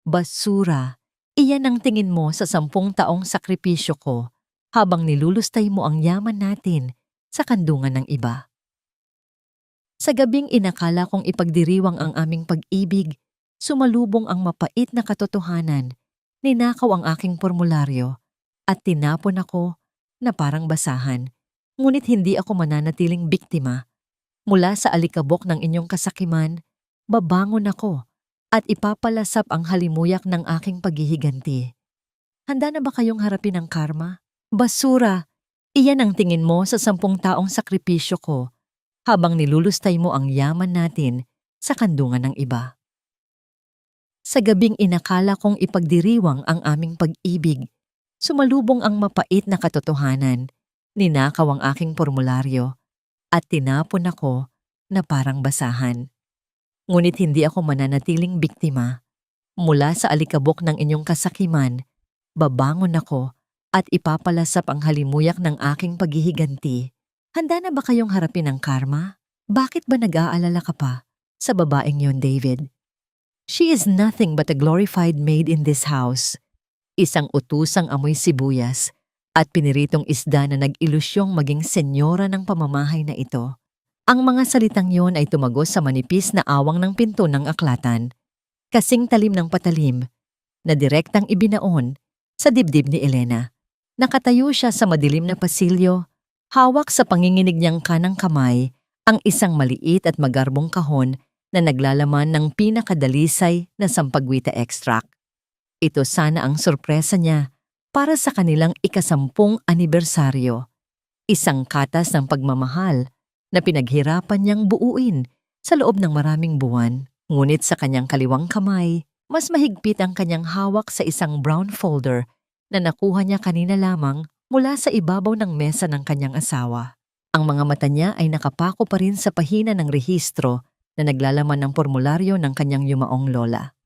Basura, iyan ang tingin mo sa 10 taong sakripisyo ko habang nilulustay mo ang yaman natin sa kandungan ng iba. Sa gabing inakala kong ipagdiriwang ang aming pag-ibig, sumalubong ang mapait na katotohanan, ninakaw ang aking formularyo at tinapon ako na parang basahan. Ngunit hindi ako mananatiling biktima. Mula sa alikabok ng inyong kasakiman, babangon ako at ipapalasap ang halimuyak ng aking paghihiganti. Handa na ba kayong harapin ang karma? Basura, iyan ang tingin mo sa 10 taong sakripisyo ko habang nilulustay mo ang yaman natin sa kandungan ng iba. Sa gabing inakala kong ipagdiriwang ang aming pag-ibig, sumalubong ang mapait na katotohanan, ninakaw ang aking formularyo at tinapon ako na parang basahan. Ngunit hindi ako mananatiling biktima. Mula sa alikabok ng inyong kasakiman, babangon ako at ipapalasap ang halimuyak ng aking paghihiganti. Handa na ba kayong harapin ang karma? Bakit ba nag-aalala ka pa sa babaeng yon, David? She is nothing but a glorified maid in this house. Isang utusang amoy sibuyas at piniritong isda na nag-ilusyong maging senyora ng pamamahay na ito. Ang mga salitang yon ay tumagos sa manipis na awang ng pinto ng aklatan, kasing talim ng patalim, na direktang ibinaon sa dibdib ni Elena. Nakatayo siya sa madilim na pasilyo, hawak sa panginginig niyang kanang kamay ang isang maliit at magarbong kahon na naglalaman ng pinakadalisay na sampagwita extract. Ito sana ang sorpresa niya para sa kanilang ika-10 anibersaryo. Isang katas ng pagmamahal na pinaghirapan niyang buuin sa loob ng maraming buwan. Ngunit sa kanyang kaliwang kamay, mas mahigpit ang kanyang hawak sa isang brown folder na nakuha niya kanina lamang mula sa ibabaw ng mesa ng kanyang asawa. Ang mga mata niya ay nakapako pa rin sa pahina ng rehistro na naglalaman ng formularyo ng kanyang yumaong lola.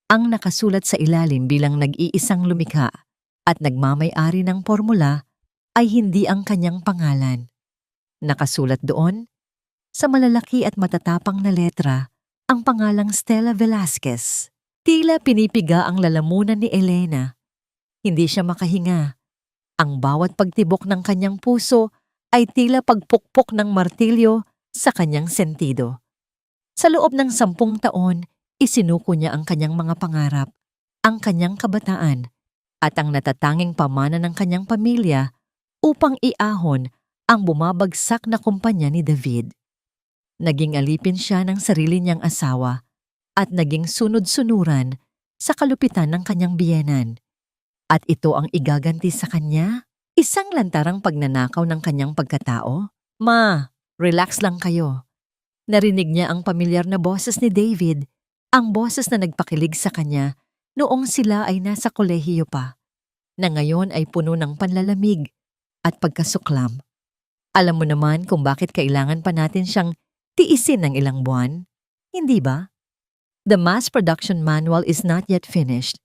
Ang nakasulat sa ilalim bilang nag-iisang lumikha at nagmamay-ari ng formula ay hindi ang kanyang pangalan. Nakasulat doon, sa malalaki at matatapang na letra, ang pangalang Stella Velasquez. Tila pinipiga ang lalamunan ni Elena. Hindi siya makahinga. Ang bawat pagtibok ng kanyang puso ay tila pagpukpok ng martilyo sa kanyang sentido. Sa loob ng 10 taon, isinuko niya ang kanyang mga pangarap, ang kanyang kabataan, at ang natatanging pamana ng kanyang pamilya upang iahon ang bumabagsak na kumpanya ni David. Naging alipin siya ng sarili niyang asawa at naging sunod-sunuran sa kalupitan ng kanyang biyenan. At ito ang igaganti sa kanya? Isang lantarang pagnanakaw ng kanyang pagkatao? Ma, relax lang kayo. Narinig niya ang pamilyar na boses ni David, ang boses na nagpakilig sa kanya noong sila ay nasa kolehiyo pa, na ngayon ay puno ng panlalamig at pagkasuklam. Alam mo naman kung bakit kailangan pa natin siyang tiisin ng ilang buwan, hindi ba? The mass production manual is not yet finished.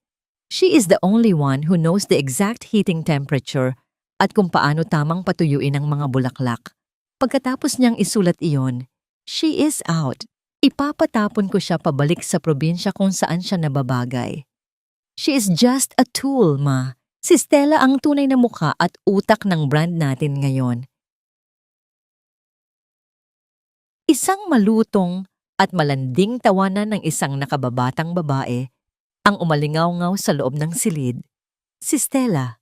She is the only one who knows the exact heating temperature at kung paano tamang patuyuin ang mga bulaklak. Pagkatapos niyang isulat iyon, she is out. Ipapatapon ko siya pabalik sa probinsya kung saan siya nababagay. She is just a tool, Ma. Si Stella ang tunay na mukha at utak ng brand natin ngayon. Isang malutong at malanding tawanan ng isang nakababatang babae ang umalingaw-ngaw sa loob ng silid. Si Stella,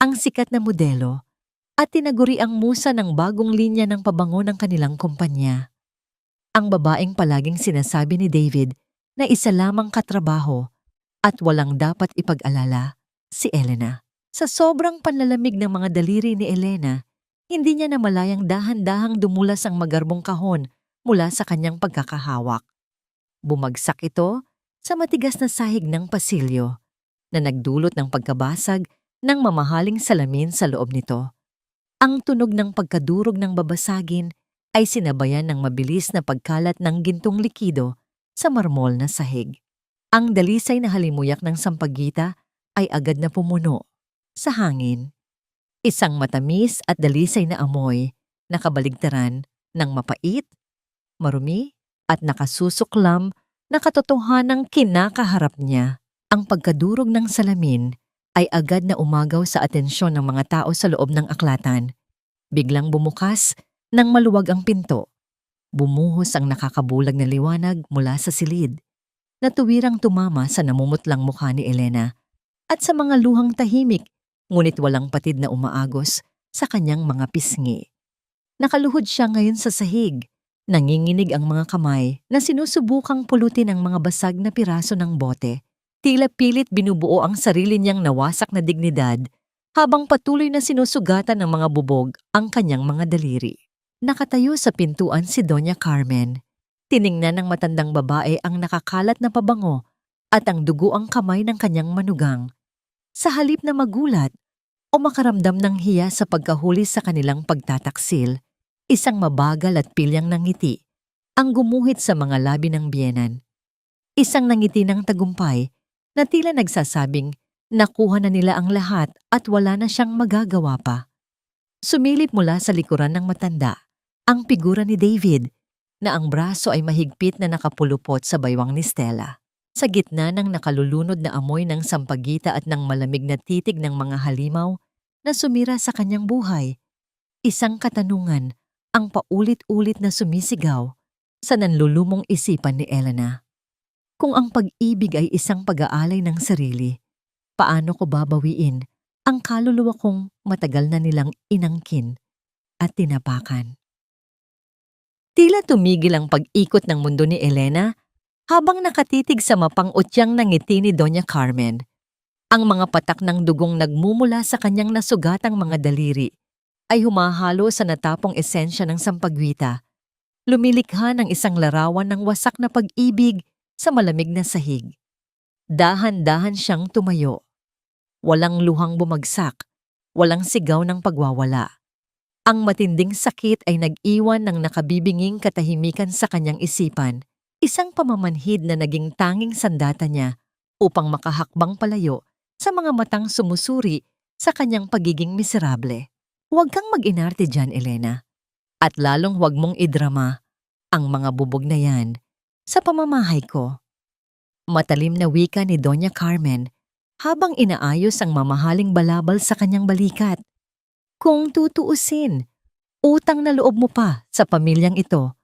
ang sikat na modelo, at tinaguri ang musa ng bagong linya ng pabango ng kanilang kumpanya. Ang babaeng palaging sinasabi ni David na isa lamang katrabaho at walang dapat ipag-alala, si Elena. Sa sobrang panlalamig ng mga daliri ni Elena, hindi niya namalayang dahan-dahang dumulas ang magarbong kahon mula sa kanyang pagkakahawak. Bumagsak ito sa matigas na sahig ng pasilyo na nagdulot ng pagkabasag ng mamahaling salamin sa loob nito. Ang tunog ng pagkadurog ng babasagin ay sinabayan ng mabilis na pagkalat ng gintong likido sa marmol na sahig. Ang dalisay na halimuyak ng sampagita ay agad na pumuno sa hangin. Isang matamis at dalisay na amoy na kabaligtaran ng mapait, marumi at nakasusuklam na katotohanang kinakaharap niya. Ang pagkadurog ng salamin ay agad na umagaw sa atensyon ng mga tao sa loob ng aklatan. Biglang bumukas nang maluwag ang pinto. Bumuhos ang nakakabulag na liwanag mula sa silid, na tuwirang tumama sa namumutlang mukha ni Elena at sa mga luhang tahimik ngunit walang patid na umaagos sa kanyang mga pisngi. Nakaluhod siya ngayon sa sahig. Nanginginig ang mga kamay na sinusubukang pulutin ang mga basag na piraso ng bote. Tila pilit binubuo ang sarili niyang nawasak na dignidad habang patuloy na sinusugatan ng mga bubog ang kanyang mga daliri. Nakatayo sa pintuan si Doña Carmen. Tiningnan ng matandang babae ang nakakalat na pabango at ang dugo ang kamay ng kanyang manugang. Sa halip na magulat o makaramdam ng hiya sa pagkahuli sa kanilang pagtataksil, isang mabagal at pilyang nangiti ang gumuhit sa mga labi ng biyenan. Isang nangiti ng tagumpay na tila nagsasabing nakuha na nila ang lahat at wala na siyang magagawa pa. Sumilip mula sa likuran ng matanda ang figura ni David na ang braso ay mahigpit na nakapulupot sa baywang ni Stella. Sa gitna ng nakalulunod na amoy ng sampagita at ng malamig na titig ng mga halimaw na sumira sa kanyang buhay, isang katanungan ang paulit-ulit na sumisigaw sa nanlulumong isipan ni Elena. Kung ang pag-ibig ay isang pag-aalay ng sarili, paano ko babawiin ang kaluluwa kong matagal na nilang inangkin at tinapakan? Tila tumigil ang pag-ikot ng mundo ni Elena habang nakatitig sa mapang-utyang na ngiti ni Doña Carmen. Ang mga patak ng dugong nagmumula sa kanyang nasugatang mga daliri ay humahalo sa natapong esensya ng sampagwita. Lumilikha ng isang larawan ng wasak na pag-ibig sa malamig na sahig. Dahan-dahan siyang tumayo. Walang luhang bumagsak, walang sigaw ng pagwawala. Ang matinding sakit ay nag-iwan ng nakabibinging katahimikan sa kanyang isipan, isang pamamanhid na naging tanging sandata niya upang makahakbang palayo sa mga matang sumusuri sa kanyang pagiging miserable. Huwag kang mag-inarte dyan, Elena. At lalong huwag mong idrama ang mga bubog na yan sa pamamahay ko. Matalim na wika ni Doña Carmen habang inaayos ang mamahaling balabal sa kanyang balikat. Kung tutuusin, utang na loob mo pa sa pamilyang ito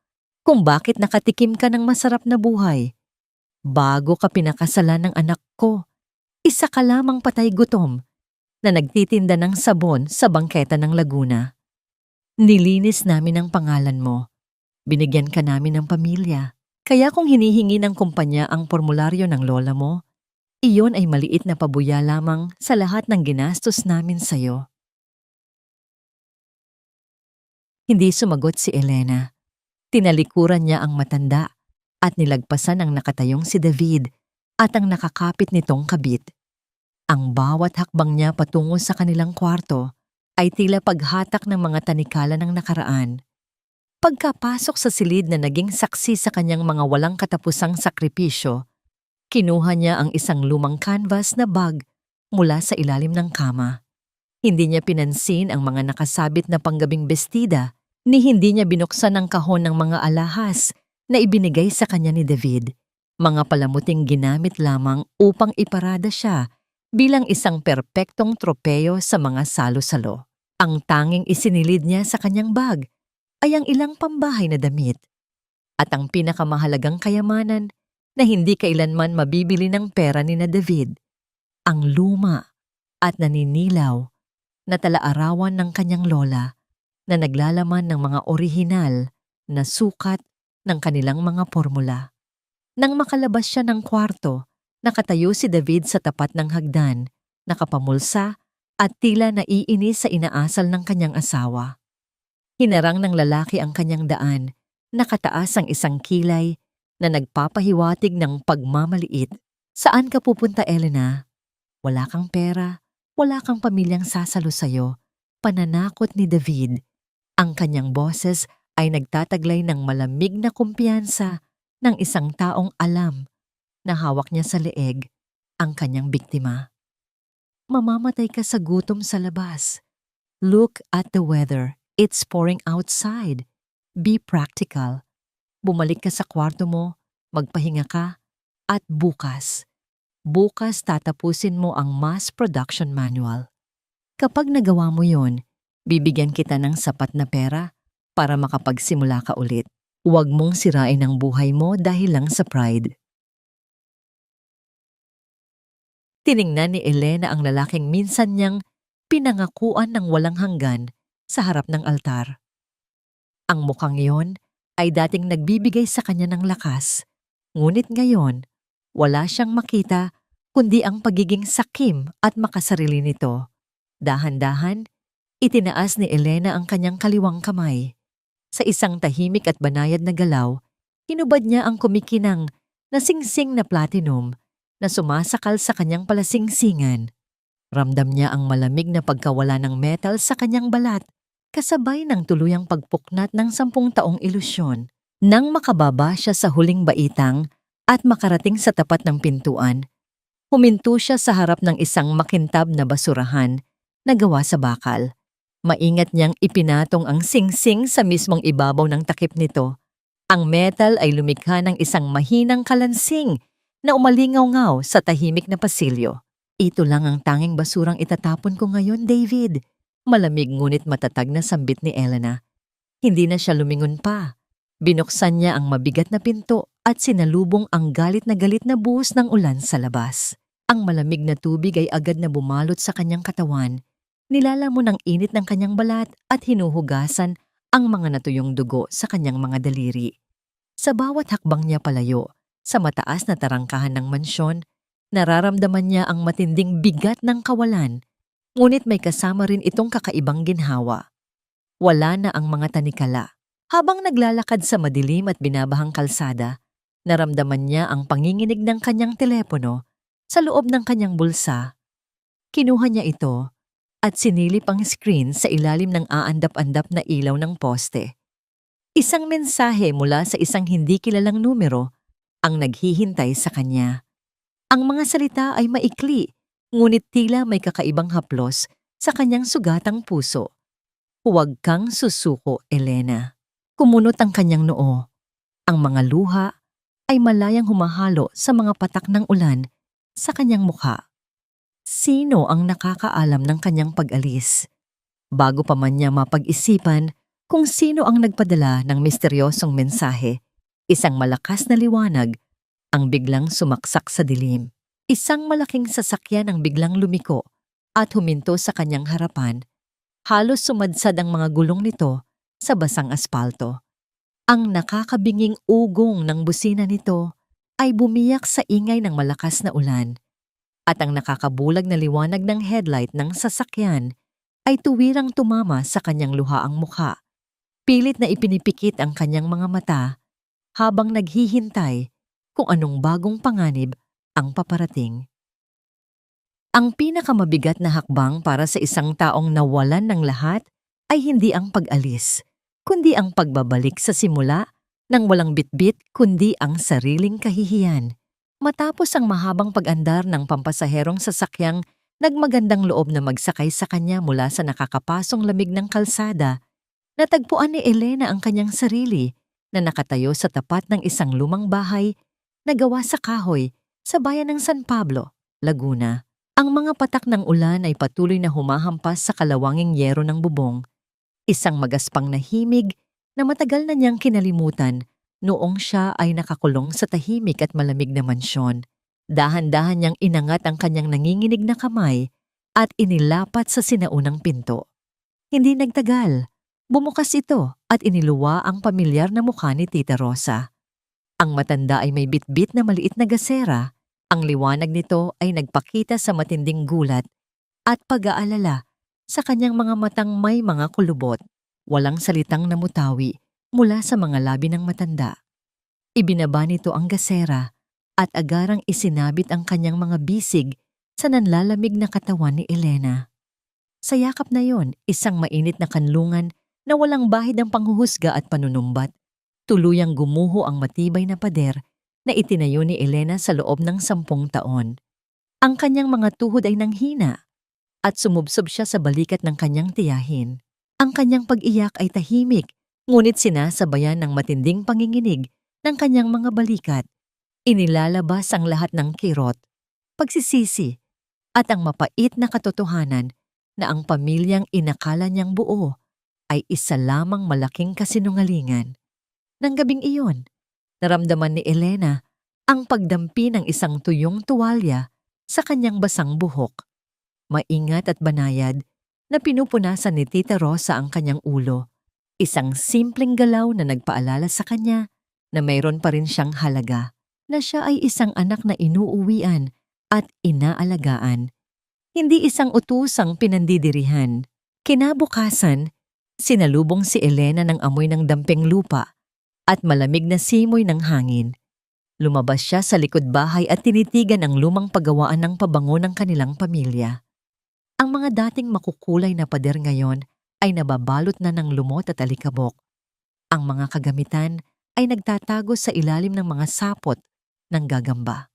kung bakit nakatikim ka ng masarap na buhay. Bago ka pinakasalan ng anak ko, isa ka lamang patay gutom na nagtitinda ng sabon sa bangketa ng Laguna. Nilinis namin ang pangalan mo. Binigyan ka namin ng pamilya. Kaya kung hinihingi ng kumpanya ang formularyo ng lola mo, iyon ay maliit na pabuya lamang sa lahat ng ginastos namin sa'yo. Hindi sumagot si Elena. Tinalikuran niya ang matanda at nilagpasan ang nakatayong si David at ang nakakapit nitong kabit. Ang bawat hakbang niya patungo sa kanilang kwarto ay tila paghatak ng mga tanikala ng nakaraan. Pagkapasok sa silid na naging saksi sa kanyang mga walang katapusang sakripisyo, kinuha niya ang isang lumang canvas na bag mula sa ilalim ng kama. Hindi niya pinansin ang mga nakasabit na panggabing bestida ni hindi niya binuksan ang kahon ng mga alahas na ibinigay sa kanya ni David. Mga palamuting ginamit lamang upang iparada siya bilang isang perpektong tropeyo sa mga salo-salo. Ang tanging isinilid niya sa kanyang bag ay ang ilang pambahay na damit at ang pinakamahalagang kayamanan na hindi kailanman mabibili ng pera ni na David, ang luma at naninilaw na talaarawan ng kanyang lola na naglalaman ng mga orihinal na sukat ng kanilang mga formula. Nang makalabas siya ng kwarto, nakatayo si David sa tapat ng hagdan, nakapamulsa at tila naiinis sa inaasal ng kanyang asawa. Hinarang ng lalaki ang kanyang daan, nakataas ang isang kilay na nagpapahiwatig ng pagmamaliit. Saan ka pupunta, Elena? Wala kang pera, wala kang pamilyang sasalo sa'yo. Pananakot ni David. Ang kanyang boses ay nagtataglay ng malamig na kumpiyansa ng isang taong alam na hawak niya sa leeg ang kanyang biktima. Mamamatay ka sa gutom sa labas. Look at the weather. It's pouring outside. Be practical. Bumalik ka sa kwarto mo, magpahinga ka, at bukas Bukas tatapusin mo ang mass production manual. Kapag nagawa mo yon, bibigyan kita ng sapat na pera para makapagsimula ka ulit. Huwag mong sirain ang buhay mo dahil lang sa pride. Tiningnan ni Elena ang lalaking minsan niyang pinangakuan ng walang hanggan sa harap ng altar. Ang mukhang iyon ay dating nagbibigay sa kanya ng lakas, ngunit ngayon, wala siyang makita kundi ang pagiging sakim at makasarili nito. Dahan-dahan, itinaas ni Elena ang kanyang kaliwang kamay. Sa isang tahimik at banayad na galaw, hinubad niya ang kumikinang na singsing na platinum na sumasakal sa kanyang palasingsingan. Ramdam niya ang malamig na pagkawala ng metal sa kanyang balat, kasabay ng tuluyang pagpuknat ng 10 taong ilusyon. Nang makababa siya sa huling baitang at makarating sa tapat ng pintuan, huminto siya sa harap ng isang makintab na basurahan na gawa sa bakal. Maingat niyang ipinatong ang singsing sa mismong ibabaw ng takip nito. Ang metal ay lumikha ng isang mahinang kalansing na umalingaw-ngaw sa tahimik na pasilyo. Ito lang ang tanging basurang itatapon ko ngayon, David. Malamig ngunit matatag na sambit ni Elena. Hindi na siya lumingon pa. Binuksan niya ang mabigat na pinto at sinalubong ang galit na buhos ng ulan sa labas. Ang malamig na tubig ay agad na bumalot sa kanyang katawan. Nilalamon ang init ng kanyang balat at hinuhugasan ang mga natuyong dugo sa kanyang mga daliri. Sa bawat hakbang niya palayo, sa mataas na tarangkahan ng mansyon, nararamdaman niya ang matinding bigat ng kawalan, ngunit may kasama rin itong kakaibang ginhawa. Wala na ang mga tanikala. Habang naglalakad sa madilim at binabahang kalsada, naramdaman niya ang panginginig ng kanyang telepono sa loob ng kanyang bulsa. Kinuha niya ito at sinilip ang screen sa ilalim ng aandap-andap na ilaw ng poste. Isang mensahe mula sa isang hindi kilalang numero ang naghihintay sa kanya. Ang mga salita ay maikli, ngunit tila may kakaibang haplos sa kanyang sugatang puso. Huwag kang susuko, Elena. Kumunot ang kanyang noo. Ang mga luha ay malayang humahalo sa mga patak ng ulan sa kanyang mukha. Sino ang nakakaalam ng kanyang pag-alis? Bago pa man niya mapag-isipan kung sino ang nagpadala ng misteryosong mensahe, isang malakas na liwanag ang biglang sumaksak sa dilim. Isang malaking sasakyan ang biglang lumiko at huminto sa kanyang harapan. Halos sumadsad ang mga gulong nito sa basang aspalto. Ang nakakabinging ugong ng busina nito ay bumiyak sa ingay ng malakas na ulan. At ang nakakabulag na liwanag ng headlight ng sasakyan ay tuwirang tumama sa kanyang luhaang mukha. Pilit na ipinipikit ang kanyang mga mata habang naghihintay kung anong bagong panganib ang paparating. Ang pinakamabigat na hakbang para sa isang taong nawalan ng lahat ay hindi ang pag-alis, kundi ang pagbabalik sa simula ng walang bitbit kundi ang sariling kahihiyan. Matapos ang mahabang pag-andar ng pampasaherong sasakyang nagmagandang loob na magsakay sa kanya mula sa nakakapasong lamig ng kalsada, natagpuan ni Elena ang kanyang sarili na nakatayo sa tapat ng isang lumang bahay na gawa sa kahoy sa bayan ng San Pablo, Laguna. Ang mga patak ng ulan ay patuloy na humahampas sa kalawanging yero ng bubong, isang magaspang na himig na matagal na niyang kinalimutan noong siya ay nakakulong sa tahimik at malamig na mansyon. Dahan-dahan niyang inangat ang kanyang nanginginig na kamay at inilapat sa sinaunang pinto. Hindi nagtagal, bumukas ito at iniluwa ang pamilyar na mukha ni Tita Rosa. Ang matanda ay may bitbit na maliit na gasera. Ang liwanag nito ay nagpakita sa matinding gulat at pag-aalala sa kanyang mga matang may mga kulubot. Walang salitang namutawi mula sa mga labi ng matanda. Ibinaba nito ang gasera at agarang isinabit ang kanyang mga bisig sa nanlalamig na katawan ni Elena. Sa yakap na yon, isang mainit na kanlungan na walang bahid ng panghuhusga at panunumbat, tuluyang gumuho ang matibay na pader na itinayo ni Elena sa loob ng 10 taon. Ang kanyang mga tuhod ay nanghina at sumubsob siya sa balikat ng kanyang tiyahin. Ang kanyang pag-iyak ay tahimik, ngunit sinasabayan ng matinding panginginig ng kanyang mga balikat. Inilalabas ang lahat ng kirot, pagsisisi, at ang mapait na katotohanan na ang pamilyang inakala niyang buo ay isa lamang malaking kasinungalingan. Nang gabing iyon, naramdaman ni Elena ang pagdampi ng isang tuyong tuwalya sa kanyang basang buhok. Maingat at banayad na pinupunasan ni Tita Rosa ang kanyang ulo. Isang simpleng galaw na nagpaalala sa kanya na mayroon pa rin siyang halaga, na siya ay isang anak na inuuwian at inaalagaan. Hindi isang utusang pinandidirihan. Kinabukasan, sinalubong si Elena ng amoy ng damping lupa at malamig na simoy ng hangin. Lumabas siya sa likod bahay at tinitigan ang lumang paggawaan ng pabango ng kanilang pamilya. Ang mga dating makukulay na pader ngayon ay nababalot na ng lumot at alikabok. Ang mga kagamitan ay nagtatago sa ilalim ng mga sapot ng gagamba.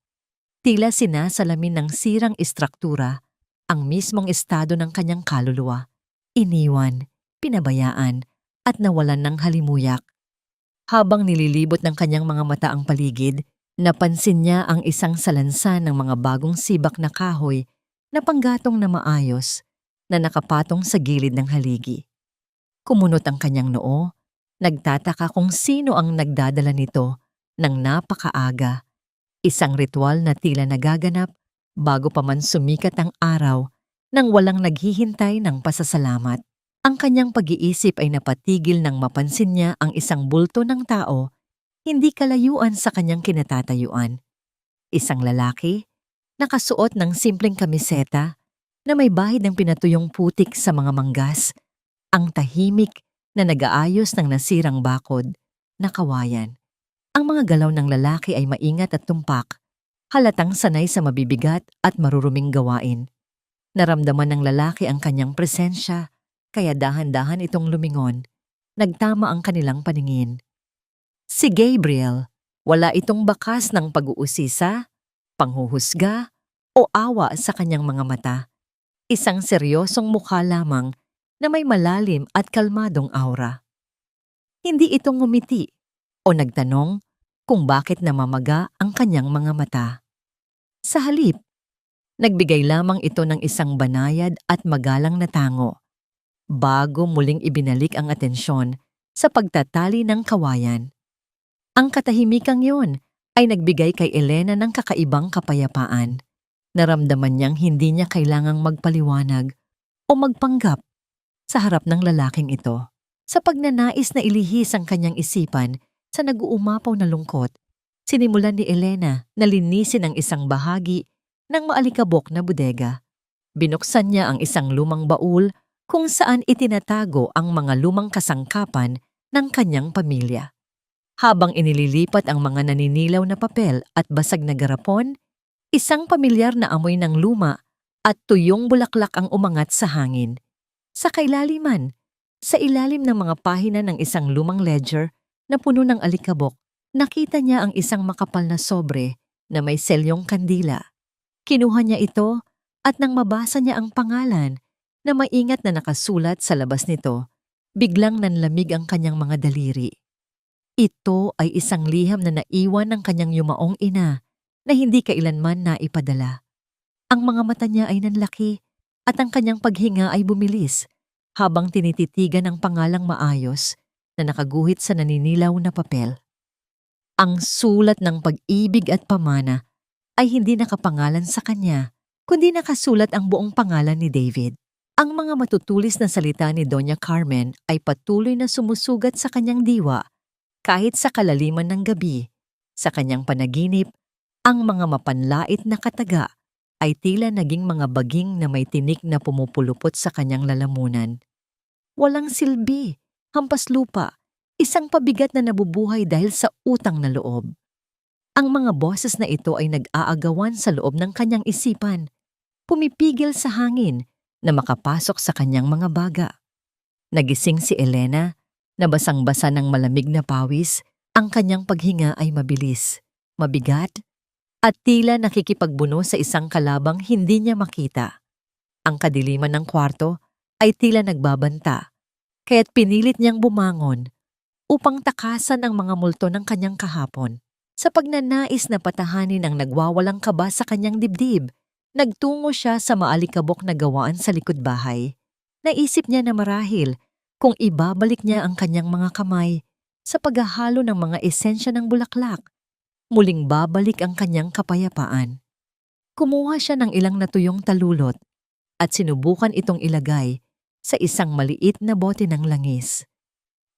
Tila sinasalamin ng sirang istruktura ang mismong estado ng kanyang kaluluwa. Iniwan, pinabayaan, at nawalan ng halimuyak. Habang nililibot ng kanyang mga mata ang paligid, napansin niya ang isang salansan ng mga bagong sibak na kahoy na panggatong na maayos na nakapatong sa gilid ng haligi. Kumunot ang kanyang noo, nagtataka kung sino ang nagdadala nito ng napakaaga. Isang ritual na tila nagaganap bago pa man sumikat ang araw nang walang naghihintay ng pasasalamat. Ang kanyang pag-iisip ay napatigil nang mapansin niya ang isang bulto ng tao hindi kalayuan sa kanyang kinatatayuan. Isang lalaki, nakasuot ng simpleng kamiseta na may bahid ng pinatuyong putik sa mga manggas, ang tahimik na nag-aayos ng nasirang bakod na kawayan. Ang mga galaw ng lalaki ay maingat at tumpak, halatang sanay sa mabibigat at maruruming gawain. Naramdaman ng lalaki ang kanyang presensya, kaya dahan-dahan itong lumingon. Nagtama ang kanilang paningin. Si Gabriel, wala itong bakas ng pag-uusisa, panghuhusga, o awa sa kanyang mga mata. Isang seryosong mukha lamang na may malalim at kalmadong aura. Hindi ito ngumiti o nagtanong kung bakit namamaga ang kanyang mga mata. Sa halip, nagbigay lamang ito ng isang banayad at magalang na tango bago muling ibinalik ang atensyon sa pagtatali ng kawayan. Ang katahimikang yon ay nagbigay kay Elena ng kakaibang kapayapaan. Naramdaman niyang hindi niya kailangang magpaliwanag o magpanggap sa harap ng lalaking ito. Sa pagnanais na ilihis ang kanyang isipan sa nag-uumapaw na lungkot, sinimulan ni Elena na linisin ang isang bahagi ng maalikabok na bodega. Binuksan niya ang isang lumang baul kung saan itinatago ang mga lumang kasangkapan ng kanyang pamilya. Habang inililipat ang mga naninilaw na papel at basag na garapon, isang pamilyar na amoy ng luma at tuyong bulaklak ang umangat sa hangin. Sa kailaliman, sa ilalim ng mga pahina ng isang lumang ledger na puno ng alikabok, nakita niya ang isang makapal na sobre na may selyong kandila. Kinuha niya ito at nang mabasa niya ang pangalan na maingat na nakasulat sa labas nito, biglang nanlamig ang kanyang mga daliri. Ito ay isang liham na naiwan ng kanyang yumaong ina na hindi kailanman naipadala. Ang mga mata niya ay nanlaki at ang kanyang paghinga ay bumilis habang tinititigan ang pangalang maayos na nakaguhit sa naninilaw na papel. Ang sulat ng pag-ibig at pamana ay hindi nakapangalan sa kanya, kundi nakasulat ang buong pangalan ni David. Ang mga matutulis na salita ni Doña Carmen ay patuloy na sumusugat sa kanyang diwa kahit sa kalaliman ng gabi. Sa kanyang panaginip, ang mga mapanlait na kataga ay tila naging mga baging na may tinik na pumupulupot sa kanyang lalamunan. Walang silbi, hampas lupa, isang pabigat na nabubuhay dahil sa utang na loob. Ang mga boses na ito ay nag-aagawan sa loob ng kanyang isipan, pumipigil sa hangin na makapasok sa kanyang mga baga. Nagising si Elena, na basang-basa ng malamig na pawis, ang kanyang paghinga ay mabilis, mabigat, at tila nakikipagbuno sa isang kalabang hindi niya makita. Ang kadiliman ng kwarto ay tila nagbabanta, kaya't pinilit niyang bumangon upang takasan ang mga multo ng kanyang kahapon. Sa pagnanais na patahanin ang nagwawalang kaba sa kanyang dibdib, nagtungo siya sa maalikabok na gawaan sa likod bahay. Naisip niya na marahil kung ibabalik niya ang kanyang mga kamay sa paghahalo ng mga esensya ng bulaklak, muling babalik ang kanyang kapayapaan. Kumuha siya ng ilang natuyong talulot at sinubukan itong ilagay sa isang maliit na bote ng langis.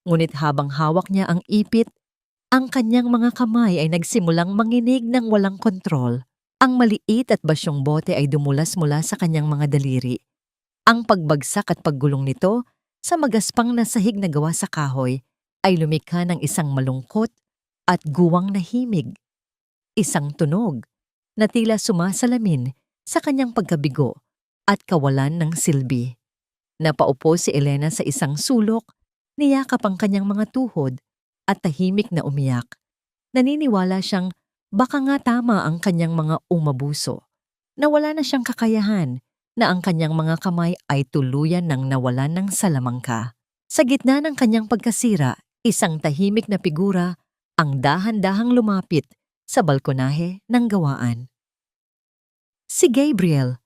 Ngunit habang hawak niya ang ipit, ang kanyang mga kamay ay nagsimulang manginig ng walang kontrol. Ang maliit at basyong bote ay dumulas mula sa kanyang mga daliri. Ang pagbagsak at paggulong nito sa magaspang na sahig na gawa sa kahoy ay lumikha ng isang malungkot at guwang na himig. Isang tunog na tila sumasalamin sa kanyang pagkabigo at kawalan ng silbi. Napaupo si Elena sa isang sulok, niyakap ang kanyang mga tuhod at tahimik na umiyak. Naniniwala siyang baka nga tama ang kanyang mga umabuso, na wala na siyang kakayahan, na ang kanyang mga kamay ay tuluyan ng nawalan ng salamangka. Sa gitna ng kanyang pagkasira, isang tahimik na figura ang dahan-dahang lumapit sa balkonahe ng gawaan. Si Gabriel,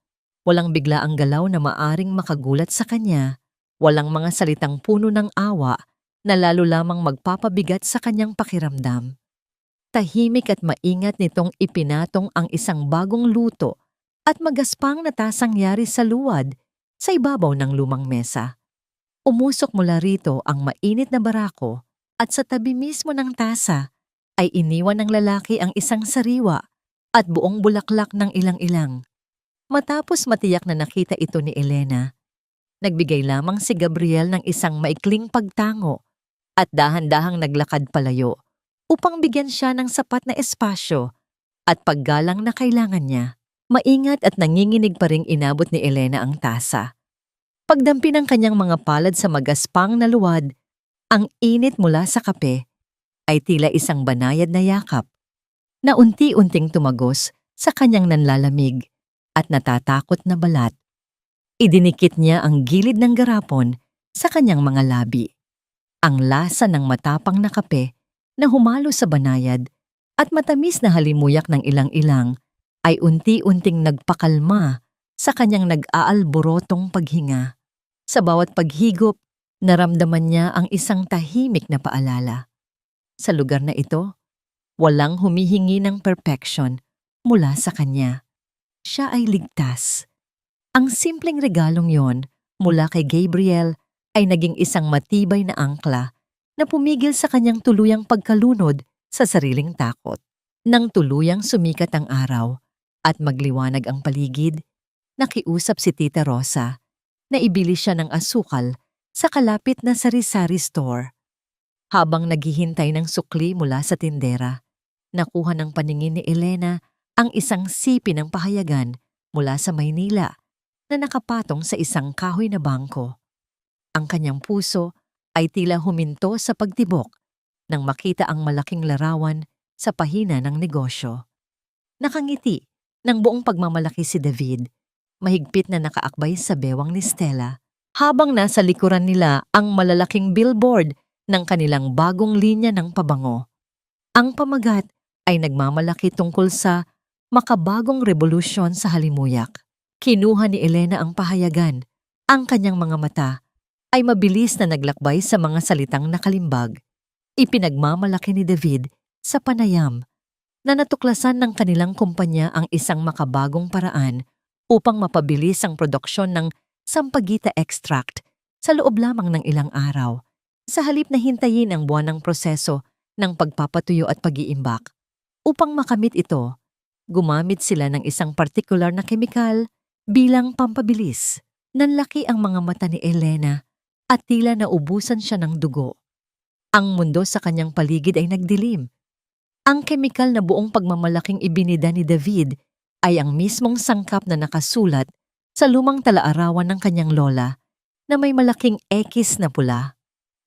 walang biglaang galaw na maaring makagulat sa kanya, walang mga salitang puno ng awa na lalo lamang magpapabigat sa kanyang pakiramdam. Tahimik at maingat nitong ipinatong ang isang bagong luto at magaspang na tasang yari sa luwad sa ibabaw ng lumang mesa. Umusok mula rito ang mainit na barako at sa tabi mismo ng tasa ay iniwan ng lalaki ang isang sariwa at buong bulaklak ng ilang-ilang. Matapos matiyak na nakita ito ni Elena, nagbigay lamang si Gabriel ng isang maikling pagtango at dahan-dahang naglakad palayo upang bigyan siya ng sapat na espasyo at paggalang na kailangan niya. Maingat at nanginginig pa ring inabot ni Elena ang tasa. Pagdampi ng kanyang mga palad sa magaspang na luwad, ang init mula sa kape ay tila isang banayad na yakap na unti-unting tumagos sa kanyang nanlalamig at natatakot na balat. Idinikit niya ang gilid ng garapon sa kanyang mga labi. Ang lasa ng matapang na kape na humalo sa banayad at matamis na halimuyak ng ilang-ilang ay unti-unting nagpakalma sa kanyang nag-aalborotong paghinga. Sa bawat paghigop, naramdaman niya ang isang tahimik na paalala. Sa lugar na ito, walang humihingi ng perfection mula sa kanya. Siya ay ligtas. Ang simpleng regalong yon mula kay Gabriel ay naging isang matibay na angkla na pumigil sa kanyang tuluyang pagkalunod sa sariling takot. Nang tuluyang sumikat ang araw at magliwanag ang paligid, nakiusap si Tita Rosa na ibili siya ng asukal sa kalapit na sari-sari store. Habang naghihintay ng sukli mula sa tindera, nakuha ng paningin ni Elena ang isang sipi ng pahayagan mula sa Maynila na nakapatong sa isang kahoy na bangko. Ang kanyang puso ay tila huminto sa pagtibok nang makita ang malaking larawan sa pahina ng negosyo. Nakangiti ng buong pagmamalaki si David, mahigpit na nakaakbay sa bewang ni Stella, habang nasa likuran nila ang malalaking billboard ng kanilang bagong linya ng pabango. Ang pamagat ay nagmamalaki tungkol sa makabagong revolusyon sa halimuyak. Kinuha ni Elena ang pahayagan. Ang kanyang mga mata ay mabilis na naglakbay sa mga salitang nakalimbag. Ipinagmamalaki ni David sa panayam na natuklasan ng kanilang kumpanya ang isang makabagong paraan upang mapabilis ang produksyon ng sampagita extract sa loob lamang ng ilang araw, sa halip na hintayin ang buwanang proseso ng pagpapatuyo at pag-iimbak. Upang makamit ito, gumamit sila ng isang partikular na kemikal bilang pampabilis. Nanlaki ang mga mata ni Elena at tila naubusan siya ng dugo. Ang mundo sa kanyang paligid ay nagdilim. Ang kemikal na buong pagmamalaking ibinida ni David ay ang mismong sangkap na nakasulat sa lumang talaarawan ng kanyang lola na may malaking X na pula.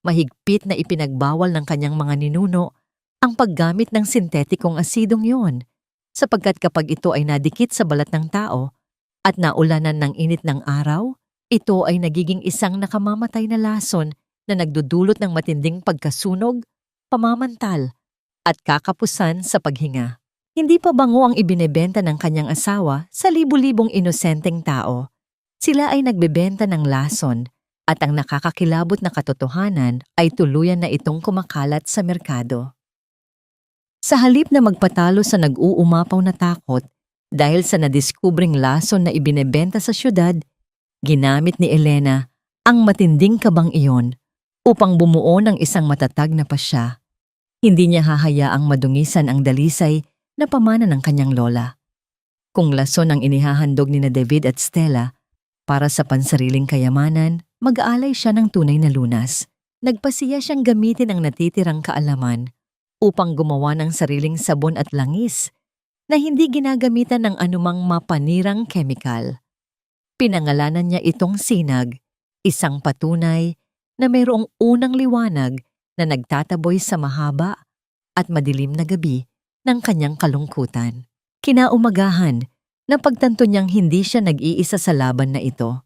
Mahigpit na ipinagbawal ng kanyang mga ninuno ang paggamit ng sintetikong asidong yon, sapagkat kapag ito ay nadikit sa balat ng tao at naulanan ng init ng araw, ito ay nagiging isang nakamamatay na lason na nagdudulot ng matinding pagkasunog, pamamantal, at kakapusan sa paghinga. Hindi pa bango ang ibinebenta ng kanyang asawa sa libu-libong inosenteng tao. Sila ay nagbebenta ng lason at ang nakakakilabot na katotohanan ay tuluyan na itong kumakalat sa merkado. Sa halip na magpatalo sa nag-uumapaw na takot dahil sa nadiskubring lason na ibinebenta sa syudad, ginamit ni Elena ang matinding kabang iyon upang bumuo ng isang matatag na pasya. Hindi niya hahayaang madungisan ang dalisay na pamana ng kanyang lola. Kung lason ang inihahandog ni na David at Stella para sa pansariling kayamanan, mag-aalay siya ng tunay na lunas. Nagpasiya siyang gamitin ang natitirang kaalaman upang gumawa ng sariling sabon at langis na hindi ginagamitan ng anumang mapanirang kemikal. Pinangalanan niya itong sinag, isang patunay na mayroong unang liwanag na nagtataboy sa mahaba at madilim na gabi ng kanyang kalungkutan. Kinaumagahan, napagtanto niyang hindi siya nag-iisa sa laban na ito.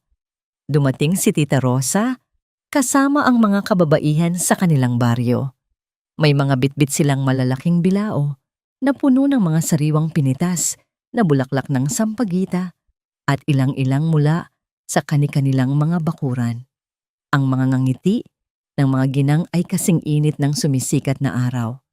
Dumating si Tita Rosa kasama ang mga kababaihan sa kanilang baryo. May mga bitbit silang malalaking bilao na puno ng mga sariwang pinitas na bulaklak ng sampagita at ilang-ilang mula sa kani-kanilang mga bakuran. Ang mga ngangiti ng mga ginang ay kasing init ng sumisikat na araw.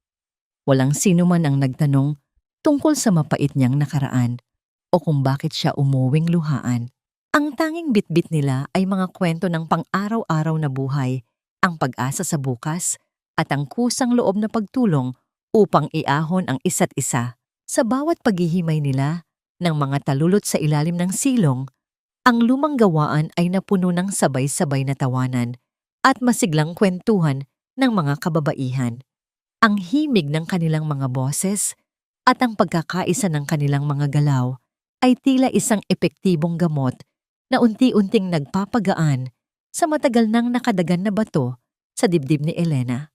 Walang sino man ang nagtanong tungkol sa mapait niyang nakaraan o kung bakit siya umuwing luhaan. Ang tanging bitbit nila ay mga kwento ng pang-araw-araw na buhay, ang pag-asa sa bukas at ang kusang loob na pagtulong upang iahon ang isa't isa. Sa bawat paghihimay nila ng mga talulot sa ilalim ng silong, ang lumang gawaan ay napuno ng sabay-sabay na tawanan at masiglang kwentuhan ng mga kababaihan. Ang himig ng kanilang mga boses at ang pagkakaisa ng kanilang mga galaw ay tila isang epektibong gamot na unti-unting nagpapagaan sa matagal nang nakadagan na bato sa dibdib ni Elena.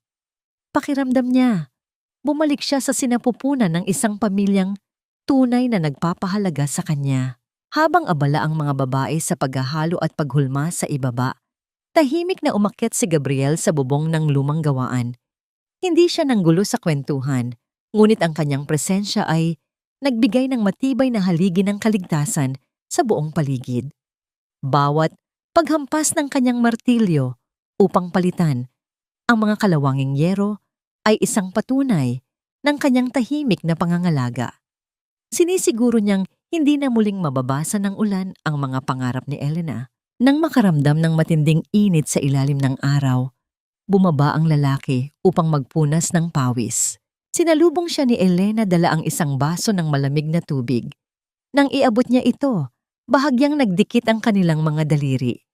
Pakiramdam niya, bumalik siya sa sinapupunan ng isang pamilyang tunay na nagpapahalaga sa kanya. Habang abala ang mga babae sa paghahalo at paghulma sa ibaba, tahimik na umakyat si Gabriel sa bubong ng lumang gawaan. Hindi siya nanggulo sa kwentuhan, ngunit ang kanyang presensya ay nagbigay ng matibay na haligi ng kaligtasan sa buong paligid. Bawat paghampas ng kanyang martilyo upang palitan ang mga kalawanging yero ay isang patunay ng kanyang tahimik na pangangalaga. Sinisiguro niyang hindi na muling mababasa ng ulan ang mga pangarap ni Elena. Nang makaramdam ng matinding init sa ilalim ng araw, bumaba ang lalaki upang magpunas ng pawis. Sinalubong siya ni Elena dala ang isang baso ng malamig na tubig. Nang iabot niya ito, bahagyang nagdikit ang kanilang mga daliri.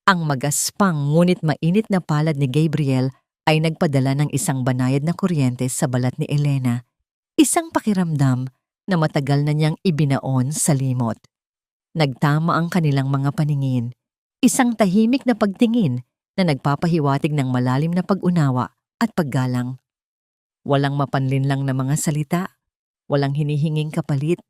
Ang magaspang ngunit mainit na palad ni Gabriel ay nagpadala ng isang banayad na kuryente sa balat ni Elena, isang pakiramdam na matagal na niyang ibinaon sa limot. Nagtama ang kanilang mga paningin, isang tahimik na pagtingin na nagpapahiwatig ng malalim na pag-unawa at paggalang. Walang mapanlinlang na mga salita, walang hinihinging kapalit,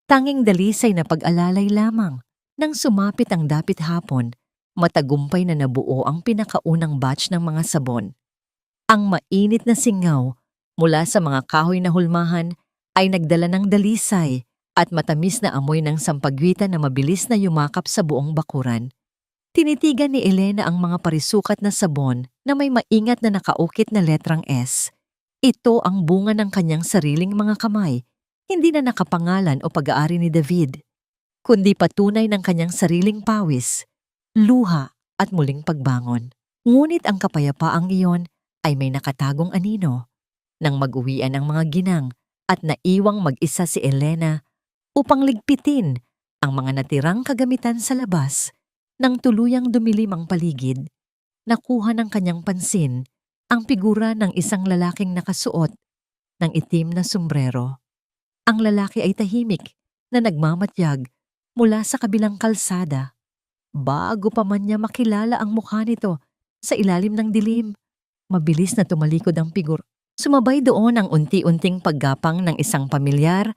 tanging dalisay na pag-alalay lamang. Nang sumapit ang dapit hapon, matagumpay na nabuo ang pinakaunang batch ng mga sabon. Ang mainit na singaw mula sa mga kahoy na hulmahan ay nagdala ng dalisay at matamis na amoy ng sampagwita na mabilis na yumakap sa buong bakuran. Tinitigan ni Elena ang mga parisukat na sabon na may maingat na nakaukit na letrang S. Ito ang bunga ng kanyang sariling mga kamay, hindi na nakapangalan o pag-aari ni David, kundi patunay ng kanyang sariling pawis, luha at muling pagbangon. Ngunit ang kapayapaang iyon ay may nakatagong anino. Nang mag-uwian ang mga ginang at naiwang mag-isa si Elena upang ligpitin ang mga natirang kagamitan sa labas, nang tuluyang dumilim ang paligid, nakuha ng kanyang pansin ang figura ng isang lalaking nakasuot ng itim na sombrero. Ang lalaki ay tahimik na nagmamatyag mula sa kabilang kalsada. Bago pa man niya makilala ang mukha nito sa ilalim ng dilim, mabilis na tumalikod ang figura. Sumabay doon ang unti-unting paggapang ng isang pamilyar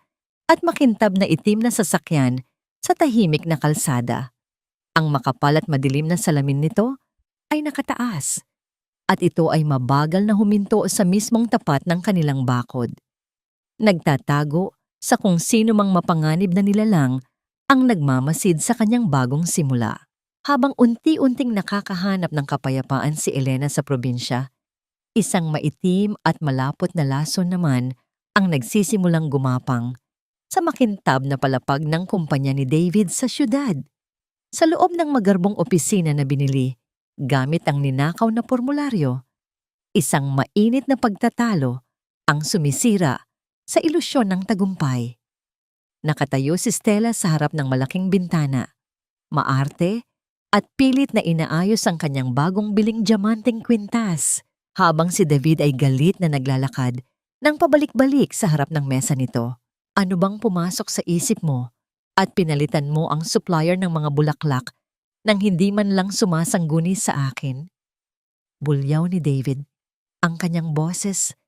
at makintab na itim na sasakyan sa tahimik na kalsada. Ang makapal at madilim na salamin nito ay nakataas. at ito ay mabagal na huminto sa mismong tapat ng kanilang bakod. Nagtatago sa kung sino mang mapanganib na nilalang ang nagmamasid sa kanyang bagong simula. Habang unti-unting nakakahanap ng kapayapaan si Elena sa probinsya, isang maitim at malapot na lason naman ang nagsisimulang gumapang sa makintab na palapag ng kumpanya ni David sa syudad. Sa loob ng magarbong opisina na binili, gamit ang ninakaw na formularyo, isang mainit na pagtatalo ang sumisira sa ilusyon ng tagumpay. Nakatayo si Stella sa harap ng malaking bintana, maarte at pilit na inaayos ang kanyang bagong biling diamanteng kwintas, habang si David ay galit na naglalakad nang pabalik-balik sa harap ng mesa nito. Ano bang pumasok sa isip mo at pinalitan mo ang supplier ng mga bulaklak nang hindi man lang sumasangguni sa akin? Bulyaw ni David. Ang kanyang boses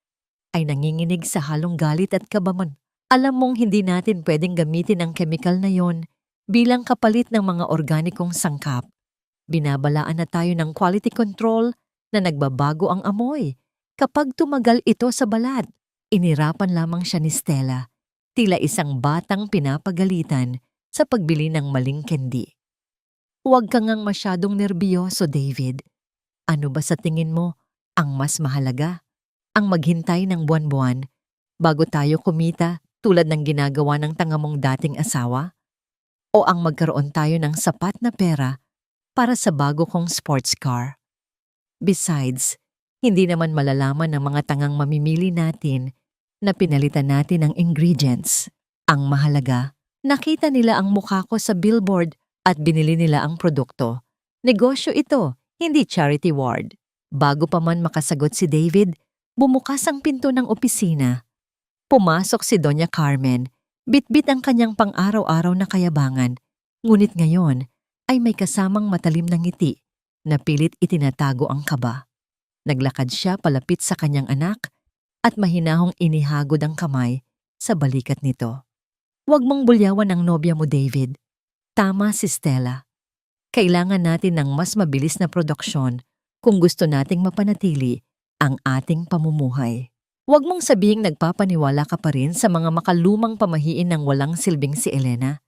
ay nanginginig sa halong galit at kabaman. Alam mong hindi natin pwedeng gamitin ang chemical na yon bilang kapalit ng mga organikong sangkap. Binabalaan na tayo ng quality control na nagbabago ang amoy kapag tumagal ito sa balat. Inirapan lamang siya ni Stella, tila isang batang pinapagalitan sa pagbili ng maling candy. Huwag ka ngang masyadong nerbiyoso, David. Ano ba sa tingin mo ang mas mahalaga? Ang maghintay ng buwan-buwan bago tayo kumita tulad ng ginagawa ng tanga mong dating asawa? O ang magkaroon tayo ng sapat na pera para sa bago kong sports car? Besides, hindi naman malalaman ng mga tangang mamimili natin na pinalitan natin ang ingredients. Ang mahalaga, nakita nila ang mukha ko sa billboard at binili nila ang produkto. Negosyo ito, hindi charity ward. Bago pa man makasagot si David, bumukas ang pinto ng opisina. Pumasok si Doña Carmen, bitbit ang kanyang pang-araw-araw na kayabangan, ngunit ngayon ay may kasamang matalim na ngiti na pilit itinatago ang kaba. Naglakad siya palapit sa kanyang anak at mahinahong inihagod ang kamay sa balikat nito. Huwag mong bulyawan ang nobya mo, David. Tama si Stella. Kailangan natin ng mas mabilis na produksyon kung gusto nating mapanatili ang ating pamumuhay. Huwag mong sabihing nagpapaniwala ka pa rin sa mga makalumang pamahiin ng walang silbing si Elena.